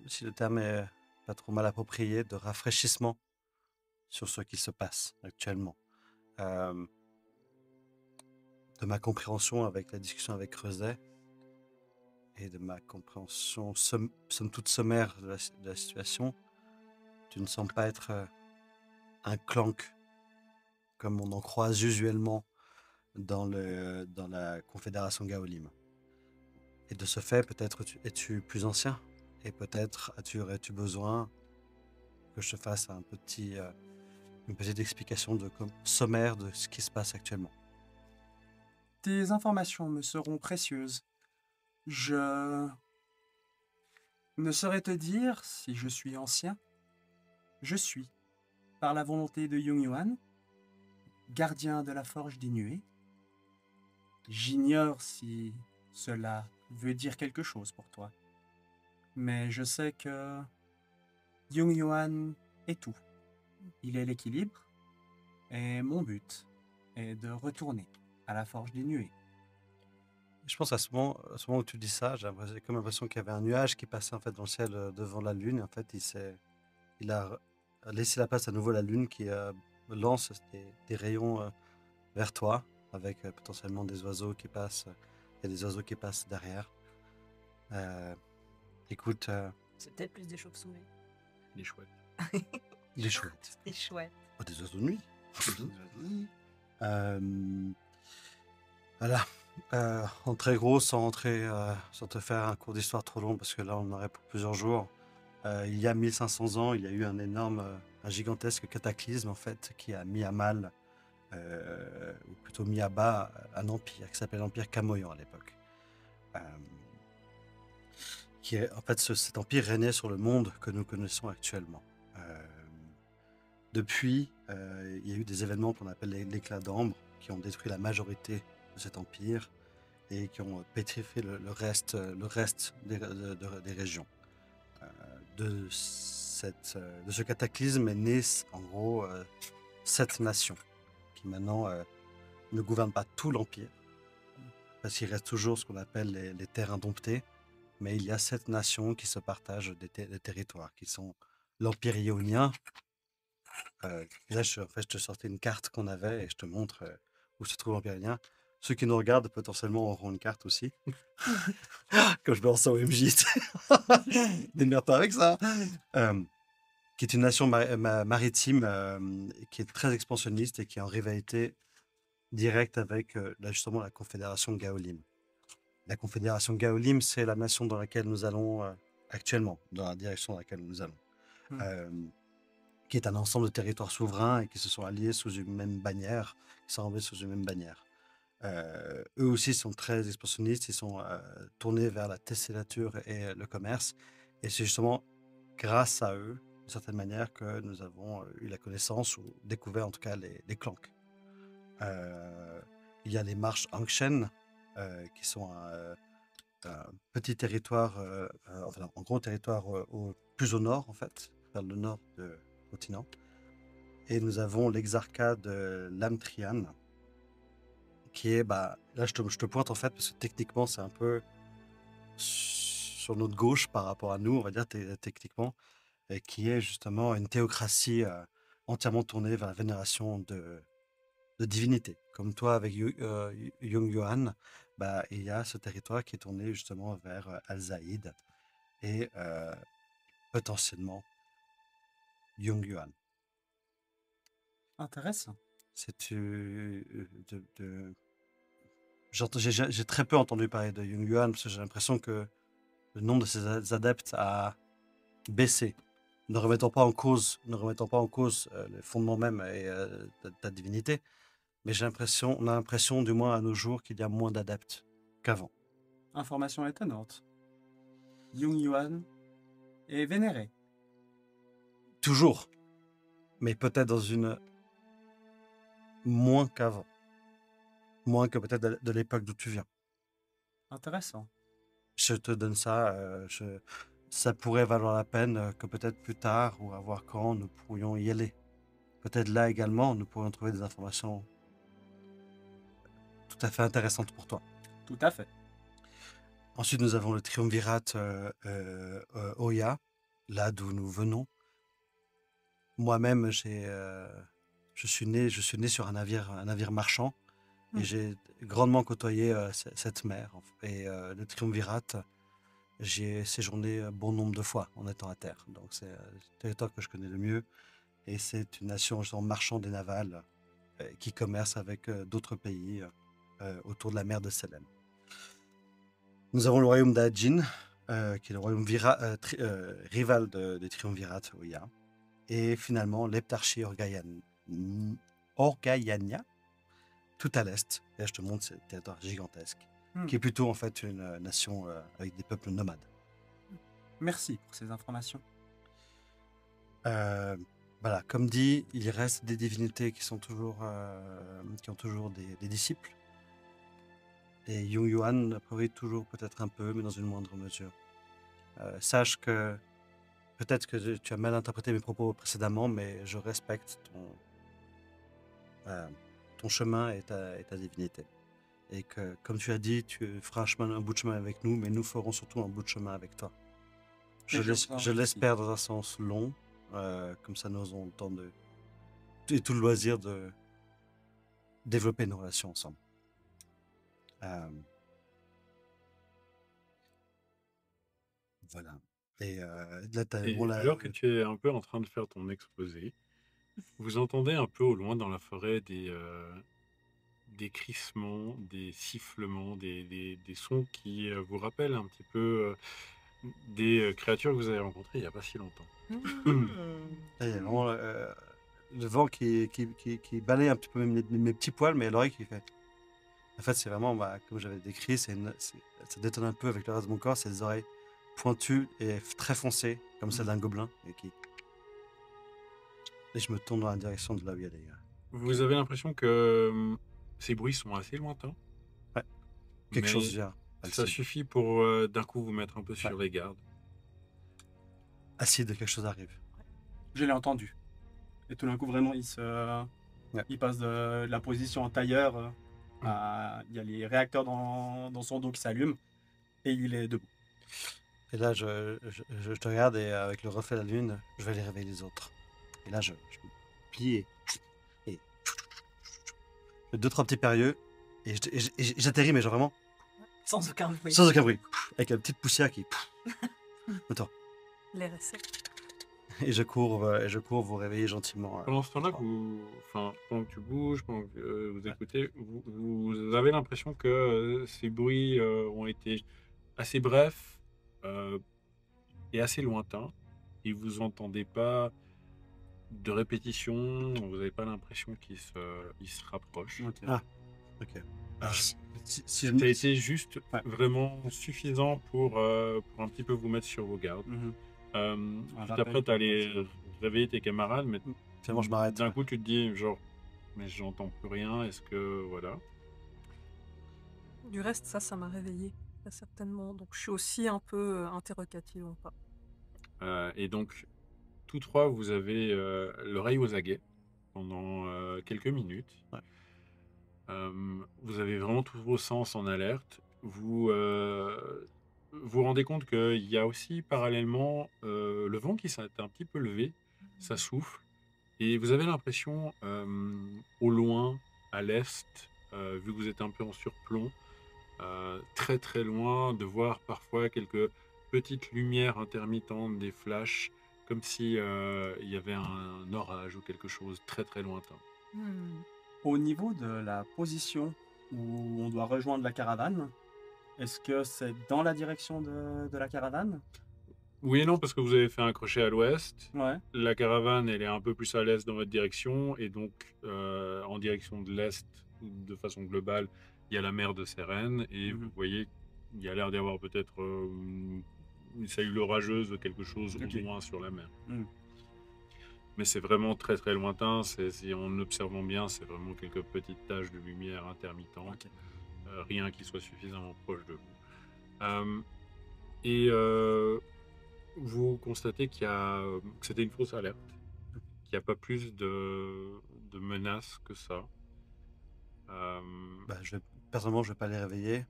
si le terme est pas trop mal approprié, de rafraîchissement sur ce qui se passe actuellement. Euh, de ma compréhension avec la discussion avec Creuset et de ma compréhension somme toute sommaire de la situation, tu ne sembles pas être un clank comme on en croise usuellement dans la Confédération Gaolim. Et de ce fait, peut-être es-tu plus ancien et peut-être aurais-tu besoin que je te fasse une petite explication sommaire de ce qui se passe actuellement. Tes informations me seront précieuses. Je ne saurais te dire si je suis ancien. Je suis, par la volonté de Yung Yuan, gardien de la forge des nuées. J'ignore si cela veut dire quelque chose pour toi. Mais je sais que Yung Yuan est tout. Il est l'équilibre. Et mon but est de retourner à la forge des nuées. Je pense à ce moment où tu dis ça, j'ai comme l'impression qu'il y avait un nuage qui passait en fait dans le ciel devant la lune. En fait, il a laissé la place à nouveau à la lune qui lance des rayons vers toi, avec potentiellement des oiseaux qui passent. Il y a des oiseaux qui passent derrière. Écoute, C'est peut-être plus des chauves-souris. Il est chouette. il est chouette. C'est chouette. Oh, des oiseaux de nuit. Voilà. En très gros, sans te faire un cours d'histoire trop long, parce que là, on en aurait pour plusieurs jours. Il y a 1500 ans, il y a eu un gigantesque cataclysme, en fait, qui a mis à mal, ou plutôt mis à bas, un empire qui s'appelle l'Empire Kamoyan à l'époque. En fait, cet empire régnait sur le monde que nous connaissons actuellement. Depuis, il y a eu des événements qu'on appelle l'éclat d'ambre, qui ont détruit la majorité de cet empire et qui ont pétrifié le reste des régions. De ce cataclysme est né, en gros, 7 nations qui maintenant ne gouvernent pas tout l'empire, parce qu'il reste toujours ce qu'on appelle les terres indomptées, mais il y a 7 nations qui se partagent des territoires, qui sont l'empire ionien. Là, je te sortais une carte qu'on avait et je te montre où se trouve l'empire ionien. Ceux qui nous regardent potentiellement auront une carte aussi. Quand je me lance au MJ, démerde-toi avec ça. Qui est une nation maritime qui est très expansionniste et qui est en rivalité direct avec là, justement la Confédération Gaolim. La Confédération Gaolim, c'est la nation dans laquelle nous allons actuellement, dans la direction dans laquelle nous allons, euh, qui est un ensemble de territoires souverains et qui se sont alliés sous une même bannière, qui sont enlevés sous une même bannière. Eux aussi sont très expansionnistes, ils sont tournés vers la tessélature et le commerce. Et c'est justement grâce à eux, d'une certaine manière, que nous avons eu la connaissance, ou découvert en tout cas les clanks. Il y a les marches Angshen, qui sont un petit territoire, enfin un gros territoire plus au nord en fait, vers le nord du continent. Et nous avons l'exarcat de Lamtrian, qui est, là je te pointe en fait, parce que techniquement c'est un peu sur notre gauche par rapport à nous, on va dire techniquement, et qui est justement une théocratie entièrement tournée vers la vénération de divinités. Comme toi avec Yung Yuan, il y a ce territoire qui est tourné justement vers Al-Zaïd et potentiellement Yung Yuan. Intéressant. J'ai très peu entendu parler de Yung Yuan parce que j'ai l'impression que le nombre de ses adeptes a baissé. Ne remettant pas en cause le fondement même et de ta divinité, mais on a l'impression du moins à nos jours qu'il y a moins d'adeptes qu'avant. Information étonnante. Yung Yuan est vénéré. Toujours, mais peut-être dans une moins qu'avant, moins que peut-être de l'époque d'où tu viens. Intéressant. Je te donne ça. Ça pourrait valoir la peine que peut-être plus tard ou à voir quand nous pourrions y aller. Peut-être là également, nous pourrions trouver des informations tout à fait intéressantes pour toi. Tout à fait. Ensuite, nous avons le triumvirat Oya, là d'où nous venons. Moi-même, je suis né sur un navire marchand et j'ai grandement côtoyé cette mer. Et le triumvirat, j'y ai séjourné bon nombre de fois en étant à terre. Donc c'est le territoire que je connais le mieux. Et c'est une nation marchande et navale qui commerce avec d'autres pays autour de la mer de Selem. Nous avons le royaume d'Ajin, qui est le royaume rival des triumvirats Oya. Et finalement, l'heptarchie Orgayania, tout à l'est. Et là, je te montre ce territoire gigantesque, qui est plutôt en fait une nation avec des peuples nomades. Merci pour ces informations. Voilà, comme dit, il reste des divinités qui ont toujours des disciples. Et Yung Yuan apparaît toujours peut-être un peu, mais dans une moindre mesure. Sache que peut-être que tu as mal interprété mes propos précédemment, mais je respecte ton chemin et ta divinité. Et que, comme tu as dit, tu feras un bout de chemin avec nous, mais nous ferons surtout un bout de chemin avec toi. Je l'espère dans un sens long, comme ça nous aurons le temps et tout le loisir de développer nos relations ensemble. Voilà. Et là, alors que tu es un peu en train de faire ton exposé, vous entendez un peu au loin dans la forêt des crissements, des sifflements, des sons qui vous rappellent un petit peu des créatures que vous avez rencontrées il n'y a pas si longtemps. Il y a vraiment le vent qui balaye un petit peu mes petits poils, mais l'oreille qui fait. En fait, c'est vraiment, comme j'avais décrit, ça détonne un peu avec le reste de mon corps, c'est des oreilles pointues et très foncées, comme celle d'un gobelin. Et je me tourne dans la direction de là où il y a des... Vous avez l'impression que ces bruits sont assez lointains. Ouais, quelque chose vient. Ça suffit pour d'un coup vous mettre un peu sur les gardes. Acide, quelque chose arrive. Je l'ai entendu. Et tout d'un coup, vraiment, il passe de la position en tailleur il y a les réacteurs dans son dos qui s'allument et il est debout. Et là, je te regarde et avec le reflet de la lune, je vais aller réveiller les autres. Et là, je me plie et je fais 2-3 petits périlleux et j'atterris, mais genre vraiment... Sans aucun bruit. Sans aucun bruit. Avec une petite poussière qui... Attends. L'air est sec. et je cours vous réveiller gentiment. Pendant ce temps-là, pendant que tu bouges, pendant que vous écoutez, vous avez l'impression que ces bruits ont été assez brefs et assez lointains. Et vous entendez pas de répétition, vous n'avez pas l'impression qu'ils se rapprochent. Ok. Ah. Ok. Si je Ça a été juste Ouais. vraiment suffisant pour un petit peu vous mettre sur vos gardes. Mhm. Tout rappel après, tu allais réveiller tes camarades, mais Finalement, je m'arrête. d'un coup, tu te dis, genre, mais j'entends plus rien, est-ce que, voilà. Du reste, ça m'a réveillée, très certainement. Donc je suis aussi un peu interrogative ou pas. Et donc, tous trois, vous avez l'oreille aux aguets pendant quelques minutes. Ouais. Vous avez vraiment tous vos sens en alerte. Vous vous rendez compte qu'il y a aussi parallèlement le vent qui s'est un petit peu levé, ça souffle, et vous avez l'impression au loin, à l'est, vu que vous êtes un peu en surplomb, très très loin, de voir parfois quelques petites lumières intermittentes, des flashs, comme si il y avait un orage ou quelque chose très très lointain. Au niveau de la position où on doit rejoindre la caravane, est-ce que c'est dans la direction de la caravane? Oui et non, parce que vous avez fait un crochet à l'ouest. Ouais. La caravane, elle est un peu plus à l'est dans votre direction, et donc en direction de l'est, de façon globale, il y a la mer de Sérène, et vous voyez, il y a l'air d'y avoir peut-être une cellule orageuse de quelque chose Ok. au loin sur la mer. Mm. Mais c'est vraiment très très lointain, si en observant bien, c'est vraiment quelques petites taches de lumière intermittentes, Ok. rien qui soit suffisamment proche de vous. Vous constatez que c'était une fausse alerte, qu'il n'y a pas plus de menaces que ça. Bah, personnellement, je vais pas les réveiller.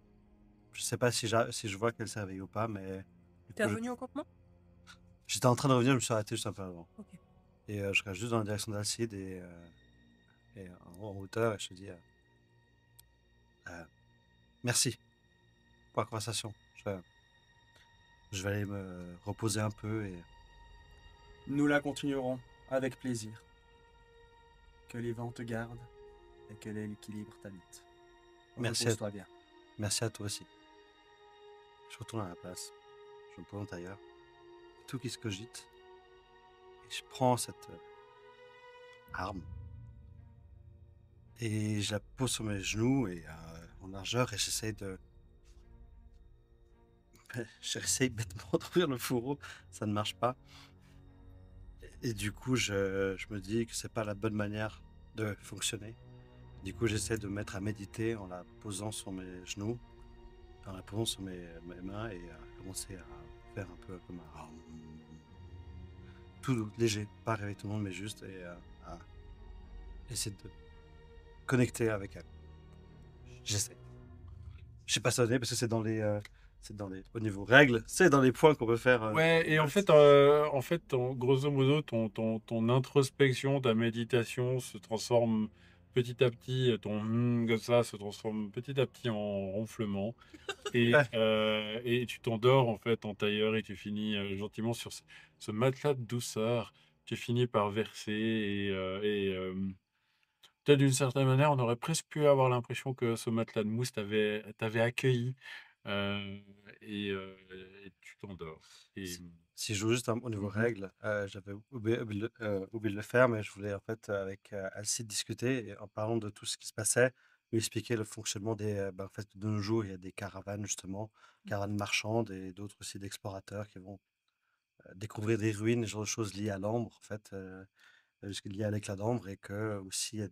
Je sais pas si je vois qu'elles s'est réveillée ou pas, mais du T'es coup, revenu au campement? j'étais en train de revenir, je me suis arrêté juste un peu avant. Ok. Et je regarde juste dans la direction d'Alcide et en hauteur, et je te dis merci pour la conversation. Je vais aller me reposer un peu et Nous la continuerons avec plaisir. Que les vents te gardent et que l'équilibre t'habite. Merci Repose-toi bien. merci à toi aussi. Je retourne à la place. Je me présente ailleurs. Tout qui se cogite. Et je prends cette arme. Et je la pose sur mes genoux et en largeur et j'essaie bêtement d'ouvrir le fourreau. Ça ne marche pas. Et du coup, je me dis que c'est pas la bonne manière de fonctionner. Du coup, j'essaie de me mettre à méditer en la posant sur mes genoux, en la posant sur mes mains et commencer à faire un peu comme un... tout léger, pas réveiller tout le monde, mais juste à essayer de connecter avec elle. J'essaie. Je sais pas sonner parce que c'est dans les... au niveau règles, c'est dans les points qu'on peut faire. Ouais, et en fait, grosso modo, ton introspection, ta méditation se transforme petit à petit, comme ça se transforme petit à petit en ronflement. Et tu t'endors en fait en tailleur et tu finis gentiment sur ce matelas de douceur. Tu finis par verser et peut-être d'une certaine manière, on aurait presque pu avoir l'impression que ce matelas de mousse t'avait accueilli et tu t'endors. Et Si je joue juste au niveau règles, j'avais oublié de le faire, mais je voulais en fait avec Alcide discuter et en parlant de tout ce qui se passait, lui expliquer le fonctionnement en fait, de nos jours, il y a des caravanes justement, caravanes marchandes et d'autres aussi d'explorateurs qui vont découvrir des ruines, ce genre de choses liées à l'ambre, en fait, liées à l'éclat d'ambre et que aussi il y a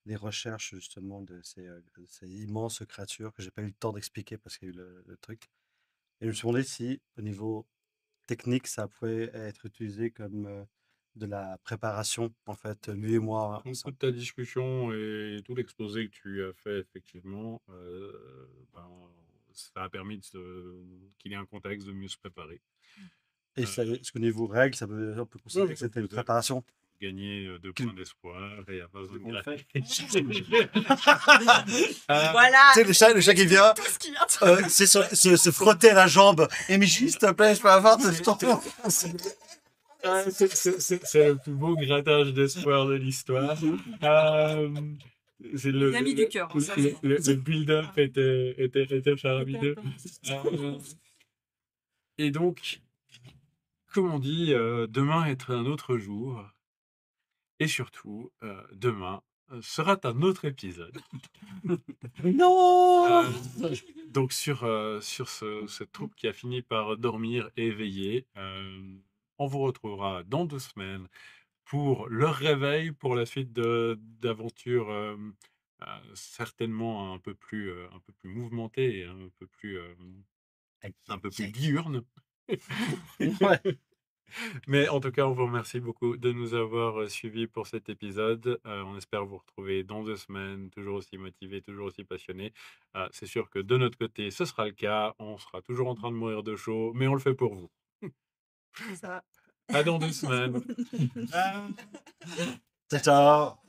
des recherches justement de ces immenses créatures que j'ai pas eu le temps d'expliquer parce qu'il y a eu le truc. Et je me suis demandé si au niveau technique, ça pouvait être utilisé comme de la préparation, en fait, lui et moi donc, ensemble. toute ta discussion et tout l'exposé que tu as fait, effectivement, ça a permis qu'il y ait un contexte de mieux se préparer. Et est-ce qu'au niveau règles, on peut considérer que c'était une préparation? Gagner 2 points d'espoir et il n'y a pas besoin de On le fait. Voilà. Tu sais, le chat qui vient, Tout ce qui vient. c'est se frotter la jambe. Et mais juste, s'il te plaît, je peux avoir ce temps. C'est le plus beau grattage d'espoir de l'histoire. C'est Les amis du cœur, ça, c'est- le build-up était faramineux. Et donc, comme on dit, demain est un autre jour. Et surtout, demain sera un autre épisode. Non Donc sur cette troupe qui a fini par dormir et veiller, on vous retrouvera dans 2 semaines pour leur réveil, pour la suite d'aventures certainement un peu plus mouvementées et un peu plus diurnes. Ouais. Mais en tout cas, on vous remercie beaucoup de nous avoir suivis pour cet épisode. On espère vous retrouver dans 2 semaines, toujours aussi motivés, toujours aussi passionnés. C'est sûr que de notre côté, ce sera le cas. On sera toujours en train de mourir de chaud, mais on le fait pour vous. Ça. À dans 2 semaines. Ciao, ciao